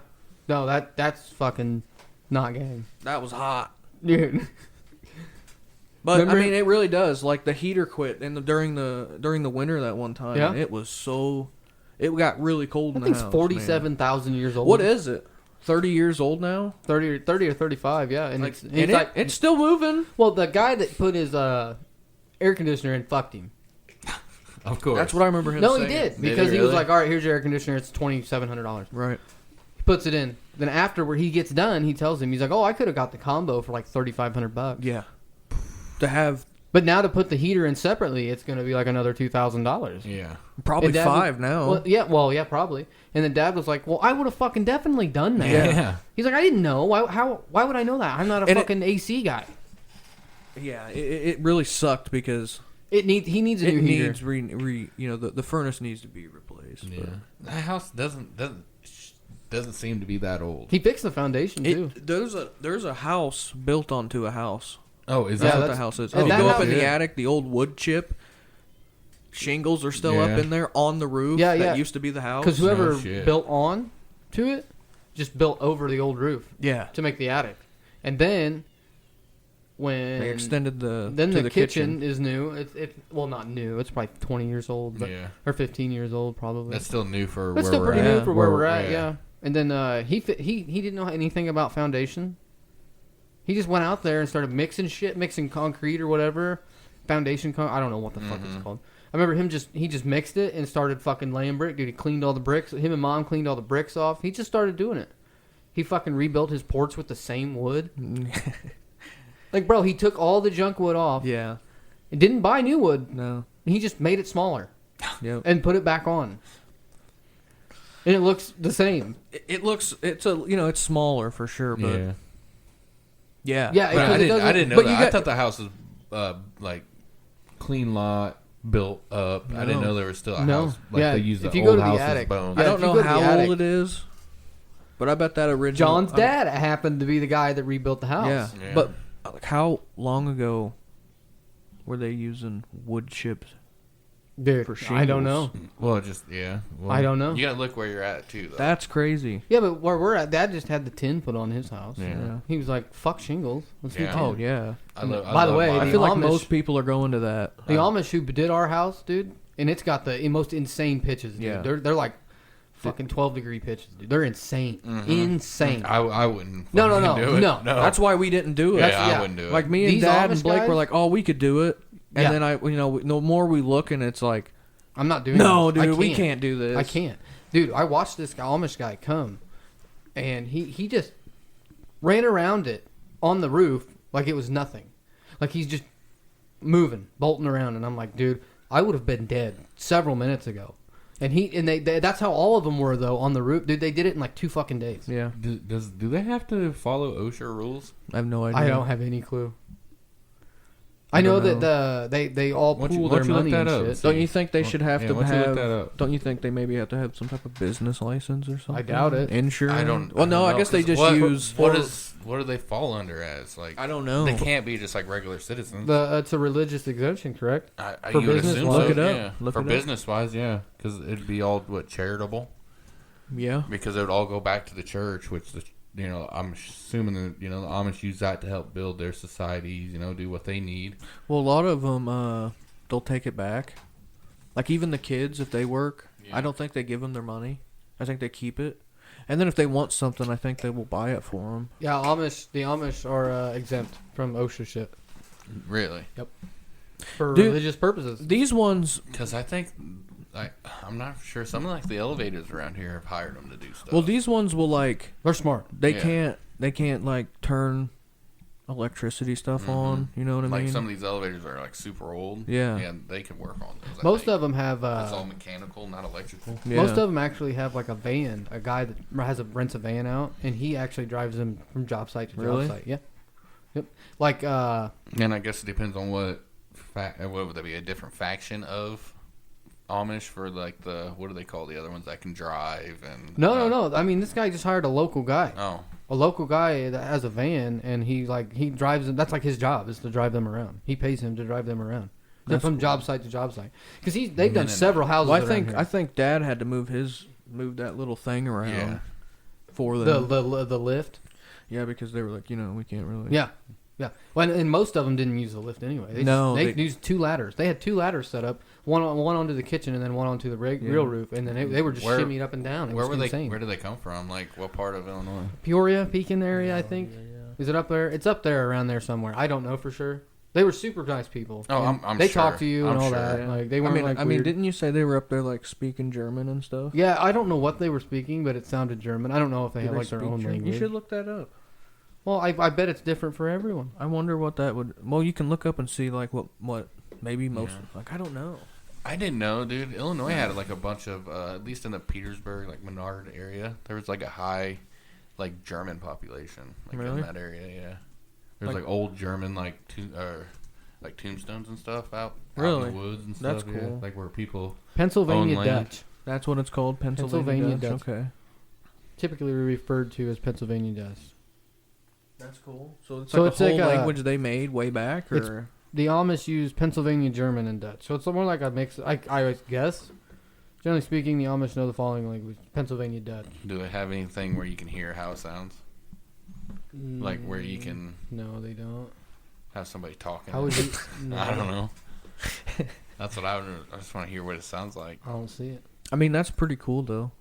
Speaker 2: no, that's fucking not game,
Speaker 1: That was hot.
Speaker 2: dude.
Speaker 1: But
Speaker 2: Remember-
Speaker 1: I mean, it really does. Like the heater quit during the winter that one time.
Speaker 2: Yeah.
Speaker 1: And it was so. It got really cold
Speaker 2: I
Speaker 1: in
Speaker 2: think
Speaker 1: the
Speaker 2: it's
Speaker 1: house.
Speaker 2: 47,000 years
Speaker 1: man.
Speaker 2: old.
Speaker 1: What is it? 30 years old now?
Speaker 2: 30 or 35? Yeah, and
Speaker 1: Like,
Speaker 2: it's
Speaker 1: and
Speaker 2: like
Speaker 1: it's still moving.
Speaker 2: well, the guy that put his air conditioner in fucked him.
Speaker 3: Of course.
Speaker 1: That's what I remember him
Speaker 2: No,
Speaker 1: saying.
Speaker 2: he did
Speaker 4: Did
Speaker 2: because
Speaker 4: he
Speaker 2: he was
Speaker 4: really?
Speaker 2: like, "All right, here's your air conditioner. It's $2,700."
Speaker 1: Right.
Speaker 2: He puts it in. Then after where he gets done, he tells him he's like, "Oh, I could have got the combo for like $3,500."
Speaker 1: Yeah. To have
Speaker 2: But now to put the heater in separately, it's going to be like another $2,000.
Speaker 4: Yeah.
Speaker 1: probably
Speaker 2: And Dad
Speaker 1: 5 now.
Speaker 2: Well, yeah, probably. And then Dad was like, "Well, I would have fucking definitely done that."
Speaker 3: Yeah.
Speaker 2: He's like, "I didn't know. Why would I know that? I'm not a
Speaker 1: And
Speaker 2: fucking AC guy.
Speaker 1: Yeah, it really sucked because
Speaker 2: He needs a
Speaker 1: it
Speaker 2: new heater."
Speaker 1: needs the furnace needs to be replaced.
Speaker 4: Yeah.
Speaker 1: but-
Speaker 4: That house doesn't seem to be that old.
Speaker 2: He fixed the foundation too.
Speaker 1: There's a house built onto a house.
Speaker 4: Oh, is
Speaker 2: Yeah,
Speaker 1: That's
Speaker 4: that?
Speaker 1: what the
Speaker 2: that's-
Speaker 1: house is.
Speaker 2: and
Speaker 1: If you
Speaker 2: that
Speaker 1: go up
Speaker 2: house-
Speaker 1: in the
Speaker 4: Yeah.
Speaker 1: attic, the old wood chip shingles are still up
Speaker 4: Yeah.
Speaker 1: in there on the roof.
Speaker 2: Yeah,
Speaker 1: that
Speaker 2: yeah.
Speaker 1: used to be the house.
Speaker 2: Because whoever
Speaker 4: No shit.
Speaker 2: built on to it just built over the old roof
Speaker 1: Yeah,
Speaker 2: to make the attic, and then when
Speaker 1: they extended the
Speaker 2: then
Speaker 1: to
Speaker 2: the kitchen is new. It's well, not new. It's probably 20 years old, but,
Speaker 4: Yeah.
Speaker 2: or 15 years old probably.
Speaker 4: That's still new for
Speaker 2: That's
Speaker 4: where
Speaker 2: still
Speaker 4: we're
Speaker 2: pretty
Speaker 4: at.
Speaker 2: new for where we're at.
Speaker 4: yeah.
Speaker 2: Yeah. And then he didn't know anything about foundation. He just went out there and started mixing concrete or whatever. Foundation I don't know what the fuck it's called. I remember he just mixed it and started fucking laying brick. Dude, he cleaned all the bricks. Him and Mom cleaned all the bricks off. He just started doing it. He fucking rebuilt his porch with the same wood. Like, bro, he took all the junk wood off.
Speaker 1: Yeah,
Speaker 2: And didn't buy new wood.
Speaker 1: no,
Speaker 2: He just made it smaller
Speaker 1: yep.
Speaker 2: and put it back on. And it looks the same.
Speaker 1: It looks it's smaller for sure, but
Speaker 4: Yeah.
Speaker 1: yeah,
Speaker 2: Yeah,
Speaker 4: But
Speaker 2: because
Speaker 4: I
Speaker 2: it
Speaker 4: didn't.
Speaker 2: doesn't-
Speaker 4: I didn't know
Speaker 1: but
Speaker 4: that.
Speaker 1: you
Speaker 4: I
Speaker 1: got-
Speaker 4: thought the house was like clean lot built up. I didn't
Speaker 1: No.
Speaker 4: know there was still a
Speaker 2: No.
Speaker 4: house. Like
Speaker 2: Yeah,
Speaker 4: they use the
Speaker 2: if you
Speaker 4: old
Speaker 2: go to the
Speaker 4: house
Speaker 2: attic-
Speaker 4: as bone.
Speaker 1: I
Speaker 2: Yeah,
Speaker 1: don't
Speaker 2: if you
Speaker 1: know
Speaker 2: go to the
Speaker 1: how
Speaker 2: attic-
Speaker 1: old it is, but I bet that original
Speaker 2: John's dad happened to be the guy that rebuilt the house.
Speaker 1: Yeah.
Speaker 4: Yeah.
Speaker 1: But like, how long ago were they using wood chips?
Speaker 2: Dude,
Speaker 1: For
Speaker 2: I don't
Speaker 1: shingles.
Speaker 2: know.
Speaker 4: Well, just yeah. Well,
Speaker 2: I don't know.
Speaker 4: You gotta look where you're at too, though.
Speaker 1: That's crazy.
Speaker 2: Yeah, but where we're at, Dad just had the tin put on his house.
Speaker 4: Yeah.
Speaker 1: Yeah.
Speaker 2: He was like, "Fuck shingles. Let's
Speaker 4: Yeah.
Speaker 2: do tin."
Speaker 1: Oh yeah.
Speaker 2: By the way,
Speaker 1: I
Speaker 2: the
Speaker 1: feel like
Speaker 2: Amish-
Speaker 1: most people are going to that.
Speaker 2: The Amish who did our house, dude, and it's got the most insane pitches. Dude.
Speaker 1: Yeah.
Speaker 2: They're like fucking 12-degree pitches, dude. They're insane, insane.
Speaker 4: I wouldn't.
Speaker 2: No, no,
Speaker 4: fucking
Speaker 2: no,
Speaker 4: do it.
Speaker 2: no.
Speaker 1: That's why we didn't do it.
Speaker 4: Yeah,
Speaker 2: That's-
Speaker 4: I wouldn't do it.
Speaker 1: Like me and
Speaker 2: These
Speaker 1: Dad
Speaker 2: Amish
Speaker 1: and Blake
Speaker 2: guys-
Speaker 1: were like, "Oh, we could do it," and
Speaker 2: Yeah.
Speaker 1: then the more we look, and it's like,
Speaker 2: I'm not doing.
Speaker 1: "No,
Speaker 2: this. I
Speaker 1: dude, we can't do this."
Speaker 2: I can't, dude. I watched this Amish guy come, and he just ran around it on the roof like it was nothing, like he's just moving, bolting around, and I'm like, dude, I would have been dead several minutes ago. And they that's how all of them were though on the roof, dude. They did it in like 2 fucking days.
Speaker 1: Yeah,
Speaker 4: Do they have to follow OSHA rules?
Speaker 1: I have no idea.
Speaker 2: I don't have any clue. I know
Speaker 1: don't
Speaker 2: that they all
Speaker 4: Why don't you-
Speaker 2: pool
Speaker 4: why
Speaker 2: their
Speaker 4: don't you look
Speaker 2: money
Speaker 4: that
Speaker 2: and
Speaker 4: up?
Speaker 2: shit.
Speaker 1: Don't you think they should have
Speaker 4: Yeah,
Speaker 1: to
Speaker 4: why don't you look
Speaker 1: have?
Speaker 4: that up?
Speaker 1: Don't you think they maybe have to have some type of business license or something?
Speaker 2: I doubt it.
Speaker 1: Insurance.
Speaker 4: I don't.
Speaker 1: Well, no,
Speaker 4: don't
Speaker 1: I
Speaker 4: know,
Speaker 1: guess they
Speaker 4: 'cause
Speaker 1: just
Speaker 4: what,
Speaker 1: use.
Speaker 4: What do they fall under as? Like
Speaker 1: I don't know.
Speaker 4: They can't be just like regular citizens.
Speaker 2: It's a religious exemption, correct?
Speaker 4: I
Speaker 2: for
Speaker 4: you would
Speaker 2: business
Speaker 4: assume
Speaker 2: wise?
Speaker 4: so,
Speaker 1: Look it up.
Speaker 4: Yeah.
Speaker 1: Look
Speaker 4: For
Speaker 1: it up.
Speaker 4: business wise, yeah, because it'd be all charitable.
Speaker 1: Yeah.
Speaker 4: Because it would all go back to the church, which I'm assuming that the Amish use that to help build their societies. Do what they need.
Speaker 1: Well, a lot of them, they'll take it back. Like even the kids, if they work, I don't think they give them their money. I think they keep it. And then if they want something, I think they will buy it for them.
Speaker 2: Yeah, the Amish are exempt from OSHA shit.
Speaker 4: Really?
Speaker 2: For
Speaker 1: Dude,
Speaker 2: religious purposes.
Speaker 1: These ones...
Speaker 4: Because I think, I'm not sure. Some of like the elevators around here have hired them to do stuff.
Speaker 1: Well, these ones will like...
Speaker 2: They're smart.
Speaker 1: They can't like turn electricity stuff on. You know what I mean?
Speaker 4: Like some of these elevators are like super old.
Speaker 1: Yeah.
Speaker 4: Yeah, they can work on those.
Speaker 2: Most of them have...
Speaker 4: it's all mechanical, not electrical.
Speaker 1: Yeah.
Speaker 2: Most of them actually have like a van. A guy that rents a van out, and he actually drives them from job site to
Speaker 1: Really?
Speaker 2: job site. Yeah. Yep. Like...
Speaker 4: And I guess it depends on what would that be, a different faction of Amish for like what do they call the other ones that can drive and...
Speaker 2: No. I mean, this guy just hired a local guy.
Speaker 4: Oh.
Speaker 2: A local guy that has a van, and he drives them. That's like his job, is to drive them around. He pays him to drive them around. They're from job site to job site. Because they've done several houses
Speaker 1: Well,
Speaker 2: around here.
Speaker 1: I think Dad had to move that little thing around
Speaker 4: Yeah.
Speaker 1: for them.
Speaker 2: The lift.
Speaker 1: Yeah, because they were like, we can't really.
Speaker 2: Yeah. Well, and most of them didn't use the lift anyway. They used 2 ladders. They had 2 ladders set up, one onto the kitchen and then one onto the real roof, and then they were just shimmied up and down.
Speaker 4: Where were they? Where did they come from? Like what part of Illinois?
Speaker 2: Peoria, Pekin area, I think. Yeah. Is it up there? It's up there around there somewhere. I don't know for sure. They were super nice people.
Speaker 4: Oh,
Speaker 2: they
Speaker 4: sure.
Speaker 2: talked to you and all that.
Speaker 1: Yeah.
Speaker 2: Like they weren't
Speaker 1: I mean, didn't you say they were up there like speaking German and stuff?
Speaker 2: Yeah, I don't know what they were speaking, but it sounded German. I don't know if they have like their own language.
Speaker 1: You should look that up.
Speaker 2: Well, I bet it's different for everyone.
Speaker 1: I wonder what that would. Well, you can look up and see like what maybe most like I don't know.
Speaker 4: I didn't know, dude. Illinois had like a bunch of at least in the Petersburg, like Menard area, there was like a high like German population like
Speaker 1: Really?
Speaker 4: in that area. Yeah, there's like old German like tombstones and stuff out in
Speaker 1: Really?
Speaker 4: the woods and stuff.
Speaker 1: That's cool.
Speaker 4: Yeah. Like where people
Speaker 2: Pennsylvania
Speaker 4: own land.
Speaker 2: Dutch,
Speaker 1: That's what it's called, Pennsylvania Dutch. Okay,
Speaker 2: typically referred to as Pennsylvania Dutch.
Speaker 1: that's cool. So it's
Speaker 2: So
Speaker 1: like
Speaker 2: it's
Speaker 1: a whole
Speaker 2: like a-
Speaker 1: language they made way back, or
Speaker 2: The Amish use Pennsylvania German and Dutch, so it's more like a mix. I guess. Generally speaking, the Amish know the following language: Pennsylvania Dutch.
Speaker 4: Do they have anything where you can hear how it sounds? Like where you can
Speaker 2: No, they don't.
Speaker 4: have somebody talking?
Speaker 2: How would you? No,
Speaker 4: I don't know. That's what I just want to hear what it sounds like.
Speaker 2: I don't see it.
Speaker 1: I mean that's pretty cool though.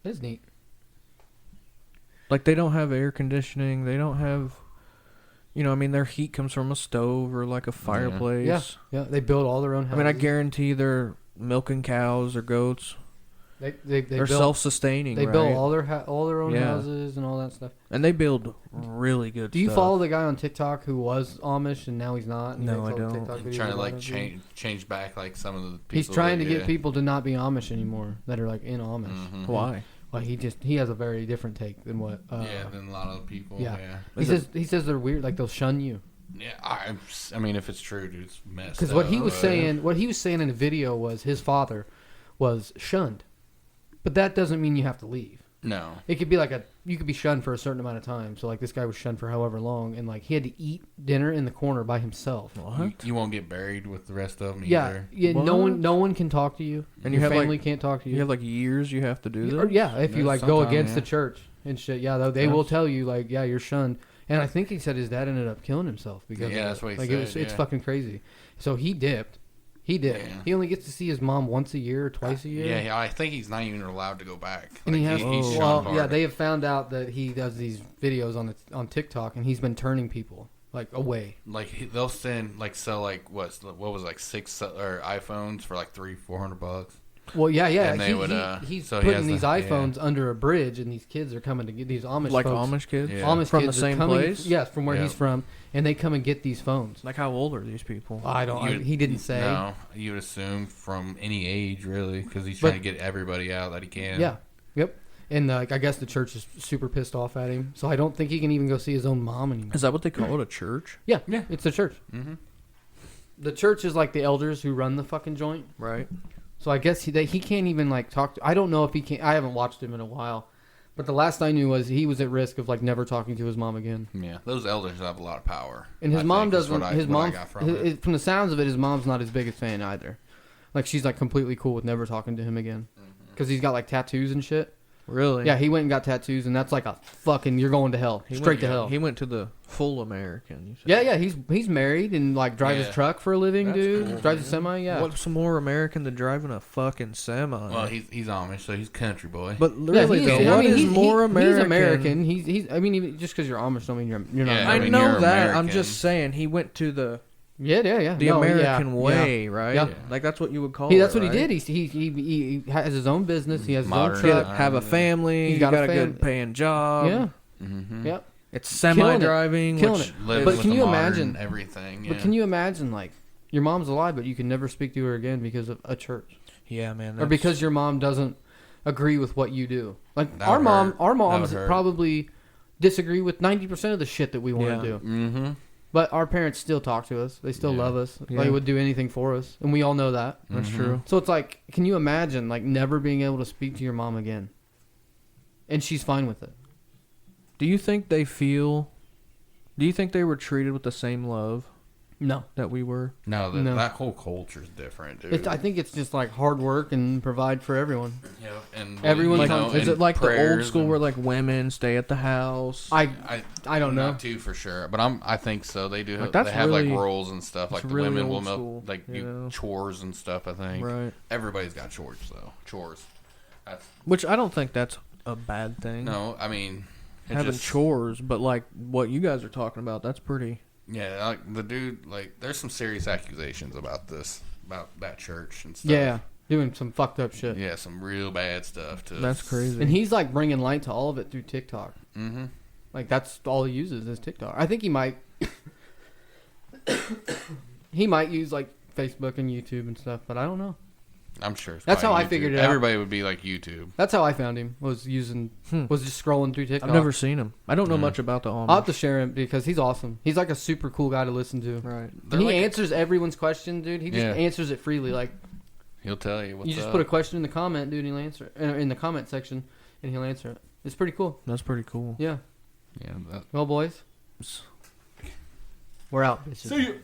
Speaker 2: It's neat.
Speaker 1: Like they don't have air conditioning. They don't have, I mean their heat comes from a stove or like a fireplace.
Speaker 2: Yeah, they build all their own
Speaker 1: I
Speaker 2: houses.
Speaker 1: mean I guarantee they're milking cows or goats.
Speaker 2: They're
Speaker 1: They're self-sustaining.
Speaker 2: They
Speaker 1: right?
Speaker 2: build all their own
Speaker 1: Yeah.
Speaker 2: houses and all that stuff.
Speaker 1: And they build really good.
Speaker 2: Do you
Speaker 1: stuff.
Speaker 2: follow the guy on TikTok who was Amish and now he's not? And
Speaker 1: No,
Speaker 2: makes
Speaker 1: I
Speaker 2: all the
Speaker 1: don't.
Speaker 2: TikTok
Speaker 4: I'm
Speaker 2: videos
Speaker 4: trying to
Speaker 2: about
Speaker 4: like
Speaker 2: it?
Speaker 4: change back like some of the people.
Speaker 2: He's trying to
Speaker 4: that,
Speaker 2: get people to not be Amish anymore that are like in Amish.
Speaker 4: Mhm.
Speaker 1: Why?
Speaker 2: Like he has a very different take than what.
Speaker 4: Yeah, than a lot of people.
Speaker 2: yeah.
Speaker 4: Yeah.
Speaker 2: He says they're weird. Like they'll shun you.
Speaker 4: Yeah, I mean, if it's true, dude, it's messed.
Speaker 2: Because what he
Speaker 4: up,
Speaker 2: was
Speaker 4: but-
Speaker 2: saying in the video was his father was shunned, but that doesn't mean you have to leave.
Speaker 4: No.
Speaker 2: It could be like you could be shunned for a certain amount of time. So like this guy was shunned for however long, and like he had to eat dinner in the corner by himself.
Speaker 4: You won't get buried with the rest of them
Speaker 2: Yeah,
Speaker 4: either.
Speaker 2: yeah.
Speaker 1: What?
Speaker 2: No one can talk to you,
Speaker 1: And
Speaker 2: your
Speaker 1: you have,
Speaker 2: family
Speaker 1: like-
Speaker 2: can't talk to you.
Speaker 1: You have like years you have to do
Speaker 2: Or,
Speaker 1: this.
Speaker 2: yeah, if you
Speaker 4: Yeah,
Speaker 2: like go
Speaker 4: sometime,
Speaker 2: against
Speaker 4: yeah.
Speaker 2: the church and shit. Yeah, they will tell you like, yeah, you're shunned. And I think he said his dad ended up killing himself because
Speaker 4: Yeah,
Speaker 2: of
Speaker 4: that's
Speaker 2: it.
Speaker 4: what he
Speaker 2: like
Speaker 4: said,
Speaker 2: it's
Speaker 4: yeah.
Speaker 2: fucking crazy. So he dipped. He did.
Speaker 4: Yeah.
Speaker 2: He only gets to see his mom once a year or twice a year.
Speaker 4: Yeah, I think he's not even allowed to go back.
Speaker 2: And he
Speaker 4: Like,
Speaker 2: has.
Speaker 4: he's
Speaker 1: Whoa.
Speaker 4: shunned
Speaker 2: Well, yeah,
Speaker 4: hard.
Speaker 2: they have found out that he does these videos on TikTok, and he's been turning people like away.
Speaker 4: Like they'll send sell what was like 6 or iPhones for like $300-400.
Speaker 2: Well, yeah.
Speaker 4: And they would,
Speaker 2: he's
Speaker 4: so he
Speaker 2: putting
Speaker 4: has
Speaker 2: these
Speaker 4: the- yeah.
Speaker 2: iPhones under a bridge, and these kids are coming to get these Amish
Speaker 1: Like
Speaker 2: folks.
Speaker 1: Amish kids.
Speaker 4: Yeah.
Speaker 2: Amish
Speaker 1: From
Speaker 2: kids
Speaker 1: the
Speaker 2: are
Speaker 1: same
Speaker 2: coming,
Speaker 1: place?
Speaker 2: Yes, from where
Speaker 4: Yeah.
Speaker 2: he's from, and they come and get these phones.
Speaker 1: Like how old are these people?
Speaker 2: He didn't say.
Speaker 4: No, you would assume from any age, really, because he's
Speaker 2: But-
Speaker 4: trying to get everybody out that he can.
Speaker 2: Yeah. Yep. And I guess the church is super pissed off at him, so I don't think he can even go see his own mom anymore.
Speaker 1: Is that what they call it? A church?
Speaker 2: Yeah,
Speaker 4: Yeah.
Speaker 2: it's the church.
Speaker 4: Mm-hmm.
Speaker 2: The church is like the elders who run the fucking joint.
Speaker 1: Right.
Speaker 2: So I guess he can't even like talk. I don't know if he can. I haven't watched him in a while, but the last I knew was he was at risk of like never talking to his mom again.
Speaker 4: Yeah, those elders have a lot of power.
Speaker 2: And his
Speaker 4: I
Speaker 2: mom
Speaker 4: think, is
Speaker 2: doesn't.
Speaker 4: what
Speaker 2: His
Speaker 4: what I
Speaker 2: mom,
Speaker 4: got from it.
Speaker 2: from the sounds of it, his mom's not his biggest fan either. Like she's like completely cool with never talking to him again because he's got like tattoos and shit.
Speaker 1: Really?
Speaker 2: Yeah, he went and got tattoos, and that's like a fucking, you're going to hell. Straight to hell.
Speaker 1: He went to the full American. You said.
Speaker 2: Yeah, he's married and like drives his truck for a living,
Speaker 1: That's
Speaker 2: dude.
Speaker 1: cool,
Speaker 2: Drives
Speaker 1: man.
Speaker 2: a semi, yeah.
Speaker 1: What's more American than driving a fucking semi?
Speaker 4: Well, he's Amish, so he's country boy.
Speaker 1: but
Speaker 2: Yeah,
Speaker 1: really,
Speaker 2: he's-
Speaker 1: though,
Speaker 2: I
Speaker 1: what
Speaker 2: mean,
Speaker 1: is
Speaker 2: he's-
Speaker 1: more American?
Speaker 2: He's American. He's. I mean, even just because you're Amish, don't mean you're not.
Speaker 4: Yeah,
Speaker 1: I
Speaker 2: American.
Speaker 1: know
Speaker 4: you're
Speaker 1: that. I'm
Speaker 4: American.
Speaker 1: just saying he went to the
Speaker 2: Yeah. No,
Speaker 1: American
Speaker 2: yeah,
Speaker 1: way, right?
Speaker 2: Yeah.
Speaker 1: Like that's what you would call
Speaker 2: That's
Speaker 1: it.
Speaker 2: what
Speaker 1: right?
Speaker 2: he did. He has his own business. He has his
Speaker 4: Modern.
Speaker 2: own
Speaker 1: Get
Speaker 2: truck.
Speaker 1: a- have a family.
Speaker 2: He's
Speaker 1: He's
Speaker 2: got
Speaker 1: got,
Speaker 2: a
Speaker 1: a
Speaker 2: fam-
Speaker 1: good paying job.
Speaker 2: Yeah.
Speaker 4: Mm-hmm.
Speaker 2: Yep.
Speaker 1: It's semi-driving.
Speaker 2: Killing
Speaker 1: which
Speaker 2: it.
Speaker 4: Live
Speaker 2: But
Speaker 4: with
Speaker 2: can
Speaker 4: the
Speaker 2: you
Speaker 4: modern
Speaker 2: imagine
Speaker 4: everything?
Speaker 2: But can you imagine, like, your mom's alive, but you can never speak to her again because of a church,
Speaker 1: Yeah, man.
Speaker 2: or because your mom doesn't agree with what you do. Like
Speaker 4: That
Speaker 2: our
Speaker 4: would
Speaker 2: mom,
Speaker 4: hurt.
Speaker 2: our
Speaker 4: That
Speaker 2: moms
Speaker 4: would hurt.
Speaker 2: probably disagree with 90% of the shit that we want
Speaker 1: Yeah.
Speaker 2: to do.
Speaker 4: Mm-hmm.
Speaker 2: But our parents still talk to us. They still
Speaker 4: Yeah.
Speaker 2: love us.
Speaker 1: Yeah.
Speaker 2: They would do anything for us, and we all know that.
Speaker 1: That's
Speaker 4: Mhm.
Speaker 1: true.
Speaker 2: So it's like, can you imagine, like, never being able to speak to your mom again, and she's fine with it?
Speaker 1: Do you think they were treated with the same love
Speaker 2: No.
Speaker 1: that we were?
Speaker 4: No,
Speaker 2: No.
Speaker 4: that whole culture's different, dude.
Speaker 2: I think it's just like hard work and provide for everyone.
Speaker 4: Yeah, and
Speaker 2: Everyone
Speaker 1: Like,
Speaker 2: comes-
Speaker 1: is it like the old
Speaker 4: prayers
Speaker 1: school
Speaker 4: and-
Speaker 1: where like women stay at the house?
Speaker 2: I
Speaker 4: I
Speaker 2: don't know.
Speaker 4: Not too for sure, but I think so. They do.
Speaker 1: Like, that's
Speaker 4: they have
Speaker 1: really-
Speaker 4: like roles and stuff. Like
Speaker 1: that's
Speaker 4: the
Speaker 1: really
Speaker 4: women will
Speaker 1: old
Speaker 4: milk,
Speaker 1: school,
Speaker 4: like
Speaker 1: you
Speaker 4: do
Speaker 1: know?
Speaker 4: chores and stuff. I think
Speaker 1: Right.
Speaker 4: everybody's got chores though. Chores. That's,
Speaker 1: Which I don't think that's a bad thing.
Speaker 4: no, I mean it
Speaker 1: Having
Speaker 4: just-
Speaker 1: chores, but like what you guys are talking about, that's pretty.
Speaker 4: Yeah, like the dude. Like there's some serious accusations about that church and stuff.
Speaker 2: Yeah, doing some fucked up shit.
Speaker 4: Yeah, some real bad stuff too.
Speaker 1: That's crazy.
Speaker 2: And he's like bringing light to all of it through TikTok.
Speaker 4: Mm-hmm.
Speaker 2: Like that's all he uses is TikTok. I think he might he might use like Facebook and YouTube and stuff, but I don't know.
Speaker 4: I'm sure. It's
Speaker 2: That's
Speaker 4: probably
Speaker 2: how I
Speaker 4: YouTube.
Speaker 2: figured it out.
Speaker 4: Everybody would be like YouTube.
Speaker 2: That's how I found him. Was just scrolling through TikTok.
Speaker 1: I've never seen him. I don't know much about the Amish.
Speaker 2: I'll have to share him because he's awesome. He's like a super cool guy to listen to.
Speaker 1: Right.
Speaker 4: They're
Speaker 2: And he
Speaker 4: like-
Speaker 2: answers everyone's question, dude. He just
Speaker 4: Yeah.
Speaker 2: answers it freely. Like
Speaker 4: He'll tell you what's
Speaker 2: you just
Speaker 4: up.
Speaker 2: put a question in the comment, dude, and he'll answer in the comment section, and he'll answer it. It's pretty cool.
Speaker 1: That's pretty cool.
Speaker 2: Yeah.
Speaker 4: Yeah.
Speaker 2: Well, boys, we're out. bitches.
Speaker 4: See you.